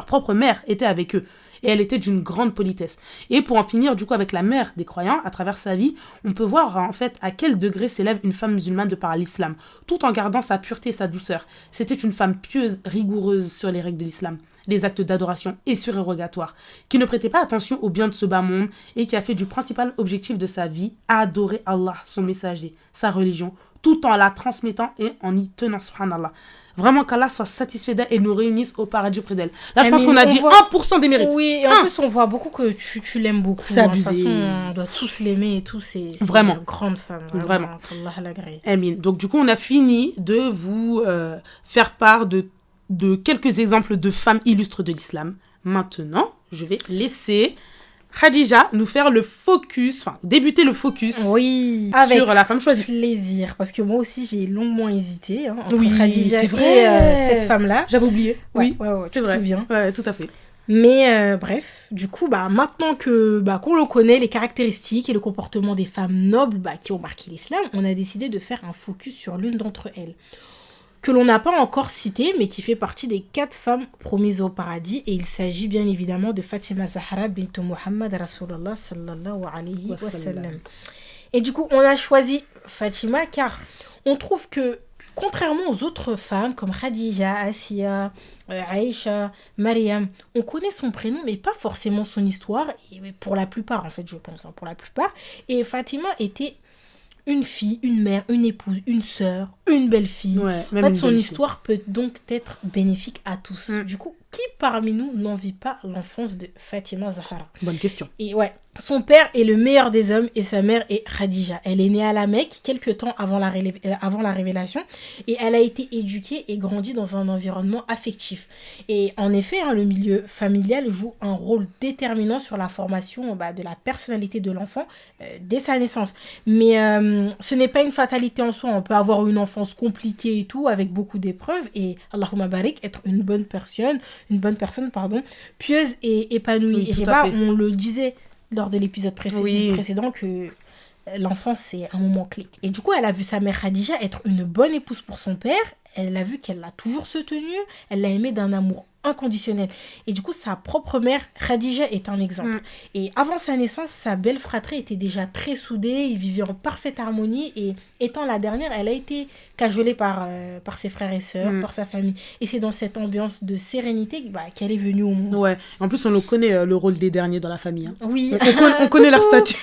propre mère était avec eux. Et elle était d'une grande politesse. Et pour en finir du coup avec la mère des croyants, à travers sa vie, on peut voir en fait à quel degré s'élève une femme musulmane de par l'islam, tout en gardant sa pureté et sa douceur. C'était une femme pieuse, rigoureuse sur les règles de l'islam, les actes d'adoration et surérogatoires, qui ne prêtait pas attention au bien de ce bas monde et qui a fait du principal objectif de sa vie adorer Allah, son messager, sa religion, tout en la transmettant et en y tenant, subhanallah. Vraiment qu'Allah soit satisfait d'elle et nous réunisse au paradis auprès d'elle. Là, je pense qu'on a dit 1% des mérites. Oui, et en plus, on voit beaucoup que tu l'aimes beaucoup. C'est abusé. De toute façon, on doit tous l'aimer et tout. C'est vraiment une grande femme. Vraiment. Allah l'agrée. Amin. Donc, du coup, on a fini de vous faire part de quelques exemples de femmes illustres de l'islam. Maintenant, je vais laisser Khadija nous faire débuter le focus sur la femme choisie. Plaisir, parce que moi aussi j'ai longuement hésité entre oui, Khadija c'est vrai. et cette femme-là. J'avais oublié. Ouais, c'est tu te souviens. Ouais, tout à fait. Mais bref, du coup, maintenant qu'on le connaît, les caractéristiques et le comportement des femmes nobles qui ont marqué l'islam, on a décidé de faire un focus sur l'une d'entre elles, que l'on n'a pas encore citée, mais qui fait partie des 4 femmes promises au paradis. Et il s'agit bien évidemment de Fatima Zahra bint Muhammad Rasulullah sallallahu alayhi wa sallam. Et du coup, on a choisi Fatima car on trouve que, contrairement aux autres femmes comme Khadija, Asiya, Aïcha, Mariam, on connaît son prénom mais pas forcément son histoire, et pour la plupart en fait je pense, pour la plupart. Et Fatima était une fille, une mère, une épouse, une sœur, une belle-fille. Ouais, en fait, son histoire peut donc être bénéfique à tous. Du coup, qui parmi nous n'envie pas l'enfance de Fatima Zahra? Bonne question. Et ouais, son père est le meilleur des hommes et sa mère est Khadija. Elle est née à la Mecque quelques temps avant la révélation et elle a été éduquée et grandie dans un environnement affectif. Et en effet, le milieu familial joue un rôle déterminant sur la formation de la personnalité de l'enfant dès sa naissance. Mais ce n'est pas une fatalité en soi. On peut avoir une enfance compliquée et tout, avec beaucoup d'épreuves, et Allahumma barik, être une bonne personne, pieuse et épanouie. Oui, et on le disait lors de l'épisode précédent que l'enfance, c'est un moment clé. Et du coup, elle a vu sa mère Khadija être une bonne épouse pour son père. Elle a vu qu'elle l'a toujours soutenue. Elle l'a aimé d'un amour inconditionnel. Et du coup, sa propre mère, Khadija, est un exemple. Et avant sa naissance, sa belle fratrie était déjà très soudée, ils vivaient en parfaite harmonie, et étant la dernière, elle a été cajolée par ses frères et sœurs, par sa famille. Et c'est dans cette ambiance de sérénité qu'elle est venue au monde. Ouais, en plus on le connaît, le rôle des derniers dans la famille. Hein. Oui. On connaît leur statut.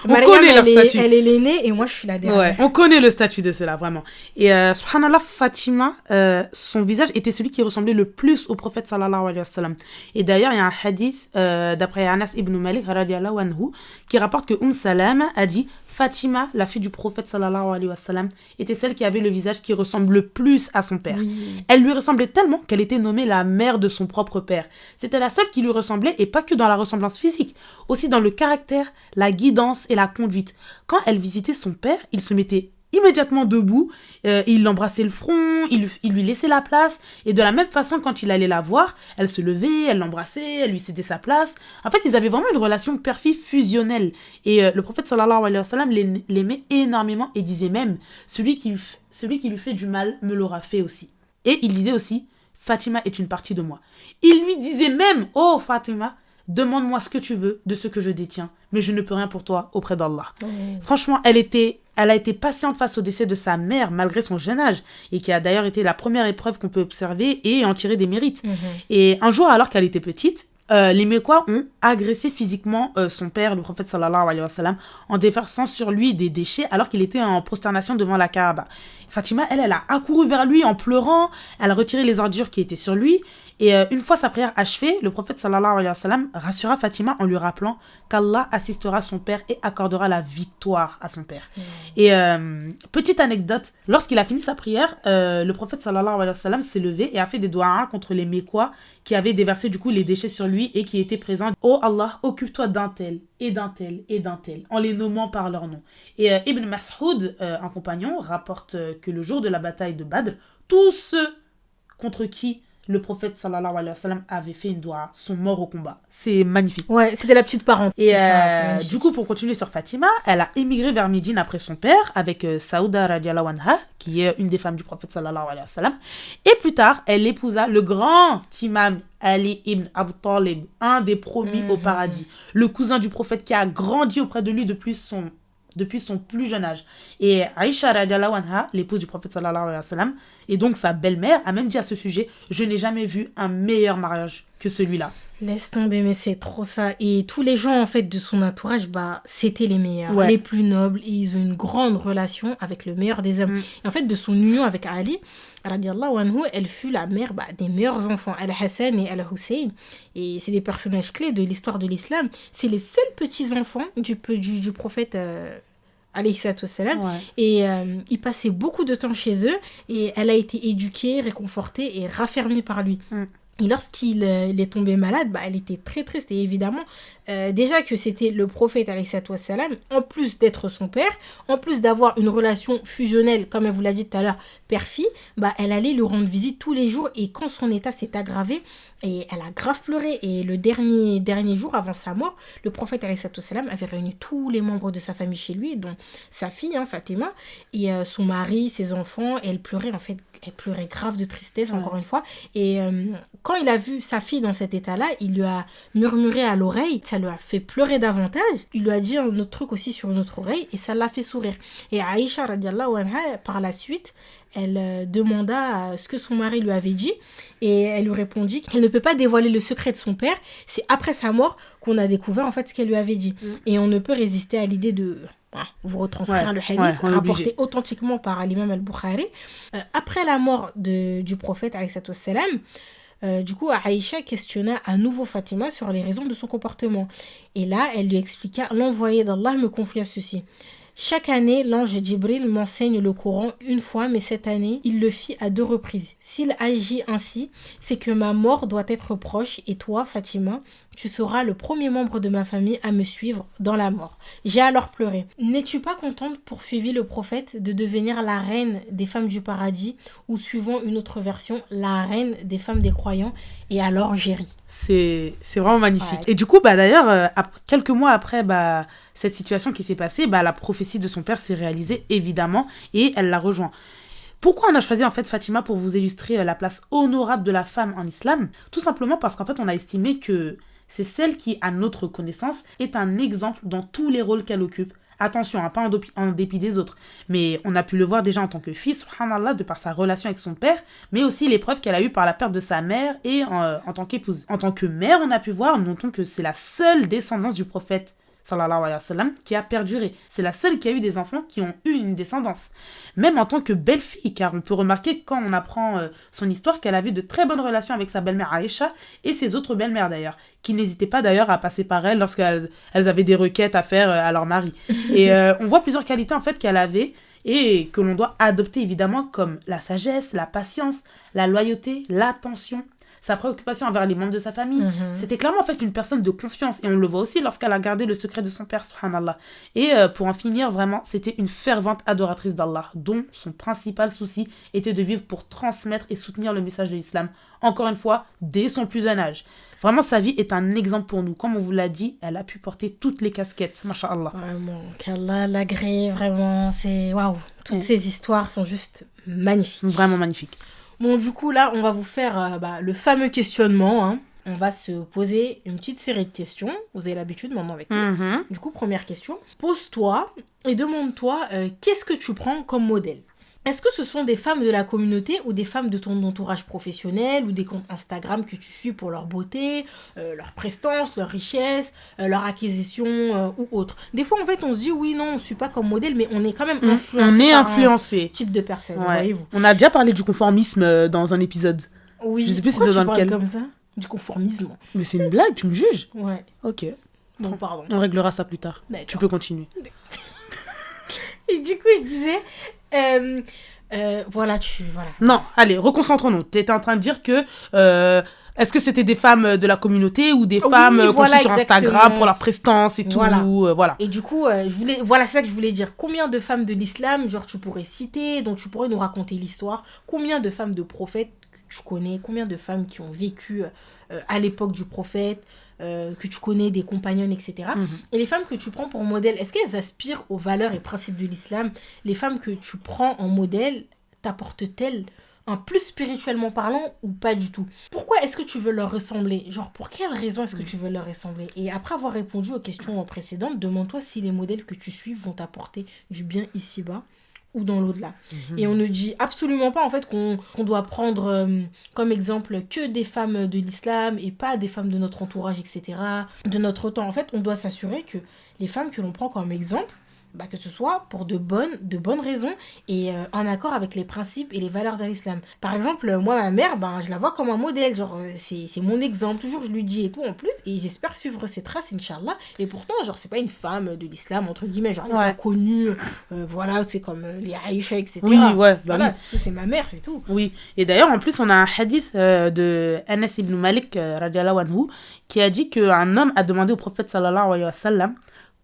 Elle est l'aînée et moi je suis la dernière. Ouais, on connaît le statut de cela, vraiment. Et subhanallah, Fatima, son visage était celui qui ressemblait le plus au prophète sallallahu alayhi wa sallam. Et d'ailleurs, il y a un hadith d'après Anas ibn Malik radiallahu anhu qui rapporte que Salama a dit Fatima, la fille du prophète sallallahu alayhi wa sallam, était celle qui avait le visage qui ressemble le plus à son père. Oui. Elle lui ressemblait tellement qu'elle était nommée la mère de son propre père. C'était la seule qui lui ressemblait, et pas que dans la ressemblance physique, aussi dans le caractère, la guidance et la conduite. Quand elle visitait son père, il se mettait immédiatement debout, il l'embrassait le front, il lui laissait la place, et de la même façon, quand il allait la voir, elle se levait, elle l'embrassait, elle lui cédait sa place. En fait, ils avaient vraiment une relation père-fille fusionnelle, et le prophète sallallahu alayhi wa sallam l'aimait énormément, et disait même, celui qui lui fait du mal me l'aura fait aussi. Et il disait aussi, Fatima est une partie de moi. Il lui disait même, oh Fatima, demande-moi ce que tu veux de ce que je détiens, mais je ne peux rien pour toi auprès d'Allah. Franchement, elle a été patiente face au décès de sa mère malgré son jeune âge, et qui a d'ailleurs été la première épreuve qu'on peut observer et en tirer des mérites. Et un jour, alors qu'elle était petite, les Mécois ont agressé physiquement son père, le prophète sallallahu alayhi wa sallam, en déversant sur lui des déchets alors qu'il était en prosternation devant la Kaaba. Fatima, elle a accouru vers lui en pleurant, elle a retiré les ordures qui étaient sur lui, et une fois sa prière achevée, le prophète sallallahu alayhi wa sallam rassura Fatima en lui rappelant qu'Allah assistera son père et accordera la victoire à son père. Et petite anecdote, lorsqu'il a fini sa prière, le prophète sallallahu alayhi wa sallam s'est levé et a fait des doigts contre les Mécois qui avaient déversé du coup les déchets sur lui et qui étaient présents. Oh Allah, occupe-toi d'un tel et d'un tel et d'un tel, en les nommant par leur nom. Et Ibn Mas'ud, un compagnon, rapporte que le jour de la bataille de Badr, tous ceux contre qui le prophète sallallahu alayhi wa sallam avait fait une doua sont morts au combat. C'est magnifique. Ouais, c'était la petite parenthèse. Et du coup, pour continuer sur Fatima, elle a émigré vers Médine après son père avec Saouda radiallahu anha, qui est une des femmes du prophète sallallahu alayhi wa sallam. Et plus tard, elle épousa le grand imam Ali ibn Abu Talib, un des promis au paradis, le cousin du prophète qui a grandi auprès de lui depuis son plus jeune âge. Et Aïcha radiallahu anha, l'épouse du prophète sallallahu alayhi wa sallam, et donc sa belle-mère, a même dit à ce sujet, je n'ai jamais vu un meilleur mariage que celui-là. Laisse tomber, mais c'est trop ça. Et tous les gens en fait de son entourage, c'était les meilleurs, les plus nobles, et ils ont une grande relation avec le meilleur des hommes. Et en fait, de son union avec Ali radiallahu anhu, elle fut la mère des meilleurs enfants, Al-Hassan et Al-Hussein. Et c'est des personnages clés de l'histoire de l'islam. C'est les seuls petits-enfants du prophète alayhi salatu wassalam. Et il passait beaucoup de temps chez eux, et elle a été éduquée, réconfortée et raffermie par lui. Et lorsqu'il est tombé malade, elle était très triste. Et évidemment, déjà que c'était le prophète, alayhi salatu wassalam, en plus d'être son père, en plus d'avoir une relation fusionnelle, comme elle vous l'a dit tout à l'heure, père-fille, elle allait lui rendre visite tous les jours. Et quand son état s'est aggravé, et elle a grave pleuré. Et le dernier jour avant sa mort, le prophète, alayhi salatu wassalam, avait réuni tous les membres de sa famille chez lui, dont sa fille, Fatima, et son mari, ses enfants. Et elle pleurait, en fait, elle pleurait grave de tristesse, encore une fois. Et quand il a vu sa fille dans cet état-là, il lui a murmuré à l'oreille, ça lui a fait pleurer davantage. Il lui a dit un autre truc aussi sur une autre oreille, et ça l'a fait sourire. Et Aïcha, radiallahu anha, par la suite, elle demanda ce que son mari lui avait dit, et elle lui répondit qu'elle ne peut pas dévoiler le secret de son père. C'est après sa mort qu'on a découvert en fait ce qu'elle lui avait dit. Et on ne peut résister à l'idée de vous retranscrire le hadith rapporté authentiquement par l'imam al-Bukhari. Après la mort du prophète alayhi salatu wassalam, du coup Aïcha questionna à nouveau Fatima sur les raisons de son comportement, et là elle lui expliqua: l'envoyé d'Allah me confia ceci. Chaque année, l'ange Djibril m'enseigne le Coran une fois, mais cette année, il le fit à 2 reprises. S'il agit ainsi, c'est que ma mort doit être proche, et toi, Fatima, tu seras le premier membre de ma famille à me suivre dans la mort. J'ai alors pleuré. N'es-tu pas contente, poursuivit le prophète, de devenir la reine des femmes du paradis, ou suivant une autre version, la reine des femmes des croyants? Et alors j'ai ri. C'est vraiment magnifique. Et du coup, d'ailleurs, quelques mois après cette situation qui s'est passée, la prophétie de son père s'est réalisée, évidemment, et elle l'a rejoint. Pourquoi on a choisi en fait Fatima pour vous illustrer la place honorable de la femme en islam? Tout simplement parce qu'en fait on a estimé que c'est celle qui, à notre connaissance, est un exemple dans tous les rôles qu'elle occupe. Attention, pas en dépit des autres. Mais on a pu le voir déjà en tant que fille, subhanallah, de par sa relation avec son père, mais aussi l'épreuve qu'elle a eue par la perte de sa mère et en tant qu'épouse. En tant que mère, on a pu voir, notons que c'est la seule descendance du prophète, sallallahu alayhi wa sallam, qui a perduré. C'est la seule qui a eu des enfants qui ont eu une descendance. Même en tant que belle-fille, car on peut remarquer quand on apprend son histoire qu'elle avait de très bonnes relations avec sa belle-mère Aïcha et ses autres belles-mères d'ailleurs, qui n'hésitaient pas d'ailleurs à passer par elle lorsqu'elles avaient des requêtes à faire à leur mari. Et on voit plusieurs qualités en fait qu'elle avait et que l'on doit adopter évidemment comme la sagesse, la patience, la loyauté, l'attention, sa préoccupation envers les membres de sa famille. C'était clairement en fait une personne de confiance et on le voit aussi lorsqu'elle a gardé le secret de son père, subhanallah. Et pour en finir, vraiment, c'était une fervente adoratrice d'Allah, dont son principal souci était de vivre pour transmettre et soutenir le message de l'islam. Encore une fois, dès son plus jeune âge. Vraiment, sa vie est un exemple pour nous. Comme on vous l'a dit, elle a pu porter toutes les casquettes, masha'Allah. Vraiment, qu'Allah l'agrée, vraiment, c'est waouh. Toutes ces histoires sont juste magnifiques. Vraiment magnifiques. Bon, du coup, là, on va vous faire le fameux questionnement. Hein. On va se poser une petite série de questions. Vous avez l'habitude maintenant avec nous. Du coup, première question. Pose-toi et demande-toi qu'est-ce que tu prends comme modèle. Est-ce que ce sont des femmes de la communauté ou des femmes de ton entourage professionnel ou des comptes Instagram que tu suis pour leur beauté, leur prestance, leur richesse, leur acquisition ou autre? Des fois, en fait, on se dit oui, non, on ne suit pas comme modèle, mais on est quand même influencé. On est par influencé. Un type de personne, Ouais. voyez-vous. On a déjà parlé du conformisme dans un épisode. Oui. Je sais plus Pourquoi c'est dans tu parles lequel. comme ça? Du conformisme. Mais c'est une blague, tu me juges? Ouais. Ok, Bon, pardon. on réglera ça plus tard. D'accord. Tu peux continuer. Et du coup, je disais... voilà. Non, allez, reconcentrons-nous. Tu étais en train de dire que... est-ce que c'était des femmes de la communauté ou des femmes qu'on voilà, suit sur Instagram exactement. pour leur prestance et tout voilà. Et du coup, voilà, c'est ça que je voulais dire. Combien de femmes de l'islam, genre, tu pourrais citer, dont tu pourrais nous raconter l'histoire? Combien de femmes de prophètes que tu connais? Combien de femmes qui ont vécu à l'époque du prophète, que tu connais, des compagnonnes, etc. Et les femmes que tu prends pour modèle, est-ce qu'elles aspirent aux valeurs et principes de l'islam? Les femmes que tu prends en modèle, t'apportent-elles un plus spirituellement parlant ou pas du tout? Pourquoi est-ce que tu veux leur ressembler? Genre, pour quelle raison est-ce que tu veux leur ressembler? Et après avoir répondu aux questions précédentes, demande-toi si les modèles que tu suis vont t'apporter du bien ici-bas ou dans l'au-delà. Et on ne dit absolument pas en fait qu'on doit prendre comme exemple que des femmes de l'islam et pas des femmes de notre entourage, etc., de notre temps. En fait, on doit s'assurer que les femmes que l'on prend comme exemple, que ce soit pour de bonnes raisons et en accord avec les principes et les valeurs de l'islam. Par exemple, moi, ma mère, je la vois comme un modèle, genre, c'est mon exemple, toujours je lui dis et tout en plus, et j'espère suivre ses traces, Inch'Allah. Et pourtant, genre, c'est pas une femme de l'islam, entre guillemets, genre, elle est pas connue, voilà, c'est comme les Aïcha, etc. Oui, ouais, voilà, oui. c'est parce que c'est ma mère, c'est tout. Oui, et d'ailleurs, en plus, on a un hadith de Anas ibn Malik, radiallahu anhu, qui a dit qu'un homme a demandé au prophète, sallallahu alayhi wa sallam,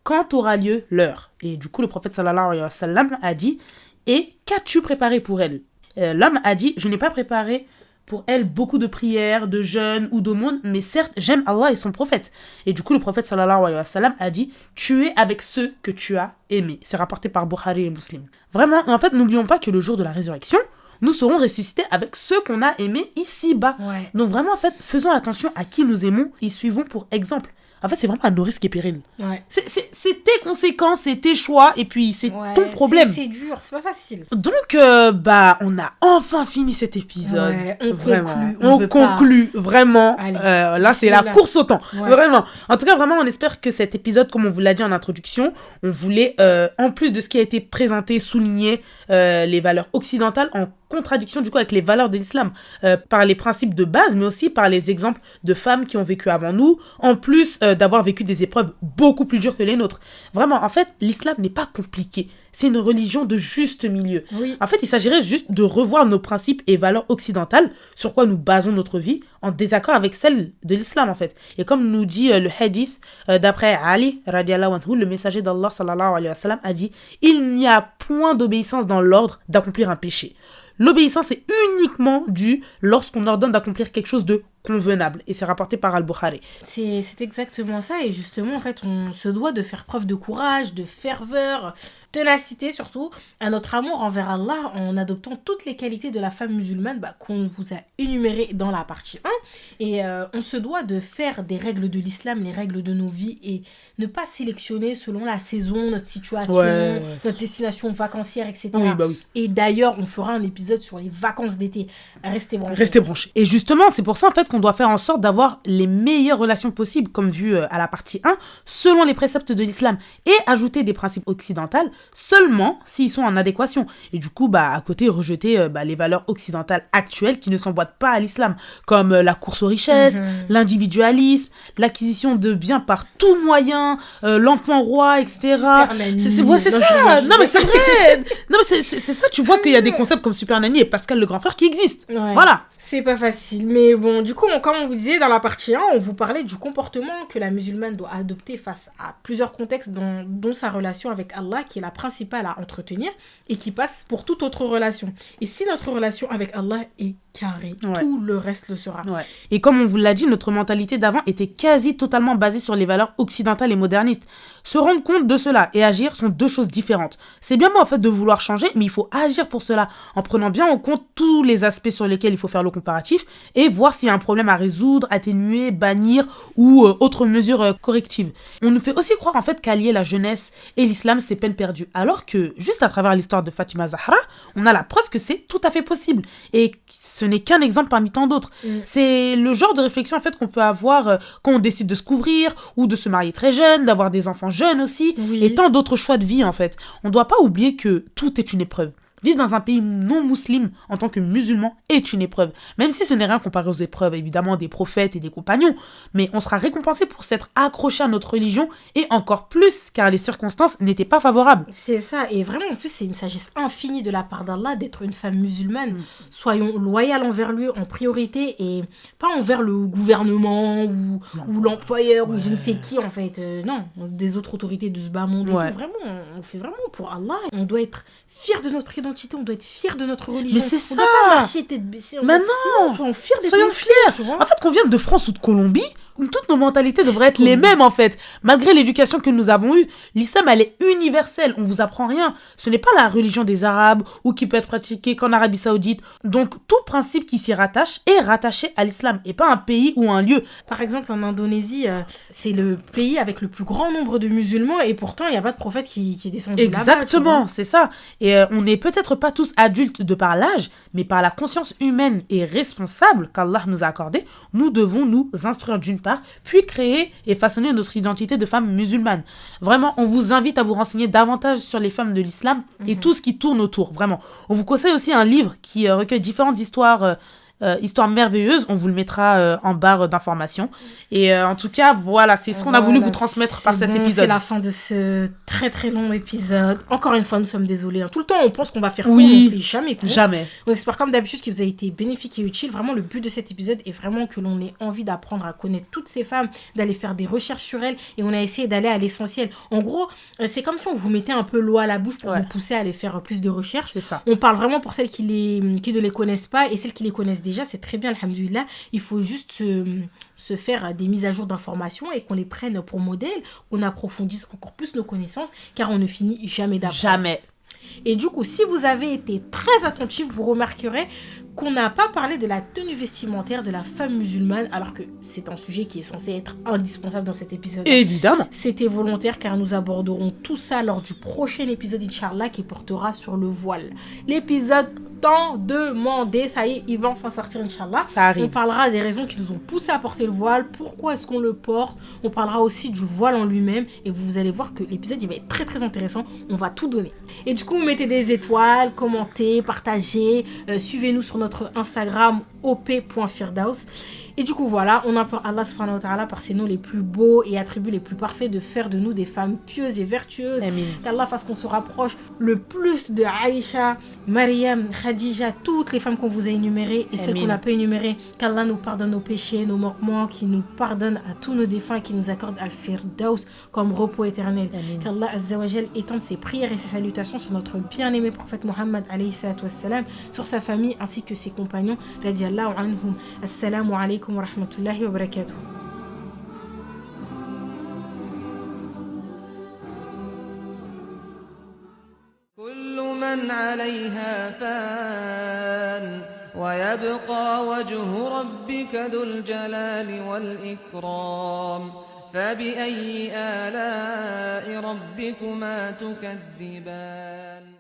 quand aura lieu l'heure. Et du coup, le prophète, sallallahu alayhi wa sallam, a dit, et qu'as-tu préparé pour elle? L'homme a dit, je n'ai pas préparé pour elle beaucoup de prières, de jeûnes ou d'aumônes, mais certes, j'aime Allah et son prophète. Et du coup, le prophète, sallallahu alayhi wa sallam, a dit, tu es avec ceux que tu as aimés. C'est rapporté par Bukhari et Muslim. Vraiment, en fait, n'oublions pas que le jour de la résurrection, nous serons ressuscités avec ceux qu'on a aimés ici-bas. Ouais. Donc vraiment, en fait, faisons attention à qui nous aimons et suivons pour exemple. En fait, c'est vraiment à nos risques et périls. Ouais. C'est tes conséquences, c'est tes choix, et puis c'est ton problème. C'est dur, c'est pas facile. Donc, on a enfin fini cet épisode. Ouais, on vraiment. conclut, On conclut, vraiment. Allez, là, c'est la course au temps. Ouais. Vraiment. En tout cas, vraiment, on espère que cet épisode, comme on vous l'a dit en introduction, on voulait, en plus de ce qui a été présenté, souligner les valeurs occidentales en contradiction du coup avec les valeurs de l'islam, par les principes de base, mais aussi par les exemples de femmes qui ont vécu avant nous, en plus d'avoir vécu des épreuves beaucoup plus dures que les nôtres. Vraiment, en fait, l'islam n'est pas compliqué. C'est une religion de juste milieu. Oui. En fait, il s'agirait juste de revoir nos principes et valeurs occidentales, sur quoi nous basons notre vie, en désaccord avec celles de l'islam, en fait. Et comme nous dit le hadith, d'après Ali, radiallahu anhu, le messager d'Allah, sallallahu alayhi wa sallam, a dit « Il n'y a point d'obéissance dans l'ordre d'accomplir un péché. L'obéissance est uniquement due lorsqu'on ordonne d'accomplir quelque chose de convenable. Et c'est rapporté par Al-Bukhari. C'est exactement ça. Et justement, en fait, on se doit de faire preuve de courage, de ferveur, ténacité surtout, à notre amour envers Allah en adoptant toutes les qualités de la femme musulmane qu'on vous a énumérées dans la partie 1. Et on se doit de faire des règles de l'islam, les règles de nos vies et ne pas sélectionner selon la saison, notre situation, notre destination vacancière, etc. Oui, bah oui. Et d'ailleurs, on fera un épisode sur les vacances d'été. Restez branchés. Restez branchés. Et justement, c'est pour ça en fait qu'on doit faire en sorte d'avoir les meilleures relations possibles, comme vu à la partie 1, selon les préceptes de l'islam, et ajouter des principes occidentaux seulement s'ils sont en adéquation. Et du coup, à côté, rejeter les valeurs occidentales actuelles qui ne s'emboîtent pas à l'islam, comme la course aux richesses, l'individualisme, l'acquisition de biens par tout moyen, l'enfant roi, etc. C'est ça. Non, mais c'est vrai. Non, mais c'est ça, tu vois qu'il y a des concepts comme Super Nanny et Pascal le grand frère qui existent. Ouais. Voilà. C'est pas facile, mais bon, du coup, comme on vous disait dans la partie 1, on vous parlait du comportement que la musulmane doit adopter face à plusieurs contextes, dont sa relation avec Allah, qui est la principale à entretenir, et qui passe pour toute autre relation. Et si notre relation avec Allah est carrée, tout le reste le sera. Ouais. Et comme on vous l'a dit, notre mentalité d'avant était quasi totalement basée sur les valeurs occidentales et modernistes. Se rendre compte de cela et agir sont deux choses différentes. C'est bien beau en fait de vouloir changer, mais il faut agir pour cela, en prenant bien en compte tous les aspects sur lesquels il faut faire le comparatif et voir s'il y a un problème à résoudre, atténuer, bannir ou autre mesure corrective. On nous fait aussi croire en fait qu'allier la jeunesse et l'islam c'est peine perdue, alors que juste à travers l'histoire de Fatima Zahra, on a la preuve que c'est tout à fait possible et ce n'est qu'un exemple parmi tant d'autres. C'est le genre de réflexion en fait qu'on peut avoir quand on décide de se couvrir ou de se marier très jeune, d'avoir des enfants jeunes aussi, et tant d'autres choix de vie en fait. On ne doit pas oublier que tout est une épreuve. Vivre dans un pays non musulman en tant que musulman est une épreuve, même si ce n'est rien comparé aux épreuves évidemment des prophètes et des compagnons, mais on sera récompensé pour s'être accroché à notre religion et encore plus car les circonstances n'étaient pas favorables. C'est ça, et vraiment en plus c'est une sagesse infinie de la part d'Allah d'être une femme musulmane. Soyons loyales envers lui en priorité et pas envers le gouvernement ou l'employeur ou je ne sais qui en fait, non, des autres autorités de ce bas monde. Vraiment, on fait vraiment pour Allah, on doit être fiers de notre identité, on doit être fiers de notre religion. Mais c'est ça. On doit pas marcher tête baissée. Mais non, soyons fiers d'être soyons fiers. En fait, qu'on vienne de France ou de Colombie, toutes nos mentalités devraient être les mêmes en fait. Malgré l'éducation que nous avons eue, l'islam elle est universelle, on vous apprend rien. Ce n'est pas la religion des Arabes ou qui peut être pratiquée qu'en Arabie Saoudite. Donc tout principe qui s'y rattache est rattaché à l'islam et pas un pays ou un lieu. Par exemple en Indonésie, c'est le pays avec le plus grand nombre de musulmans et pourtant il n'y a pas de prophète qui est descendu là-bas. Exactement, c'est ça. Et on n'est peut-être pas tous adultes de par l'âge, mais par la conscience humaine et responsable qu'Allah nous a accordée, nous devons nous instruire d'une part, puis créer et façonner notre identité de femme musulmane. Vraiment, on vous invite à vous renseigner davantage sur les femmes de l'islam et tout ce qui tourne autour, vraiment. On vous conseille aussi un livre qui recueille différentes histoires merveilleuses, on vous le mettra en barre d'informations. Et en tout cas, voilà, c'est ce qu'on a voulu vous transmettre par cet épisode. C'est la fin de ce très très long épisode. Encore une fois, nous sommes désolés. Tout le temps, on pense qu'on va faire court, on fait jamais court. Jamais. On espère comme d'habitude qu'il vous a été bénéfique et utile. Vraiment, le but de cet épisode est vraiment que l'on ait envie d'apprendre à connaître toutes ces femmes, d'aller faire des recherches sur elles et on a essayé d'aller à l'essentiel. En gros, c'est comme si on vous mettait un peu l'eau à la bouche pour vous pousser à aller faire plus de recherches. C'est ça. On parle vraiment pour celles qui ne les connaissent pas et celles qui les connaissent déjà, c'est très bien, alhamdoulilah. Il faut juste se faire des mises à jour d'informations et qu'on les prenne pour modèle, qu'on approfondisse encore plus nos connaissances, car on ne finit jamais d'apprendre. Jamais. Et du coup, si vous avez été très attentif, vous remarquerez qu'on n'a pas parlé de la tenue vestimentaire de la femme musulmane, alors que c'est un sujet qui est censé être indispensable dans cet épisode. Évidemment. C'était volontaire car nous aborderons tout ça lors du prochain épisode, Inch'Allah, qui portera sur le voile. L'épisode tant demandé, ça y est, il va enfin sortir, Inch'Allah. Ça arrive. On parlera des raisons qui nous ont poussé à porter le voile, pourquoi est-ce qu'on le porte. On parlera aussi du voile en lui-même et vous allez voir que l'épisode il va être très très intéressant. On va tout donner. Et du coup, mettez des étoiles, commentez, partagez, suivez-nous sur notre Instagram op.firdaus. Et du coup, voilà, on implore Allah subhanahu wa ta'ala par ses noms les plus beaux et attributs les plus parfaits de faire de nous des femmes pieuses et vertueuses. Amin. Qu'Allah fasse qu'on se rapproche le plus de Aïcha, Mariam, Khadija, toutes les femmes qu'on vous a énumérées et celles qu'on n'a pas énumérées. Qu'Allah nous pardonne nos péchés, nos manquements, qu'il nous pardonne à tous nos défunts et qu'il nous accorde Al-Firdaus comme repos éternel. Amin. Qu'Allah Azza wa Jal étende ses prières et ses salutations sur notre bien-aimé prophète Mohammed alayhi salatu wassalam, sur sa famille ainsi que ses compagnons. Radiallahu anhum. Assalamu alaikum alaikum wa rahmatullahi wa barakatuh. كل من عليها فان ويبقى وجه ربك ذو الجلال والإكرام فبأي آلاء ربكما تكذبان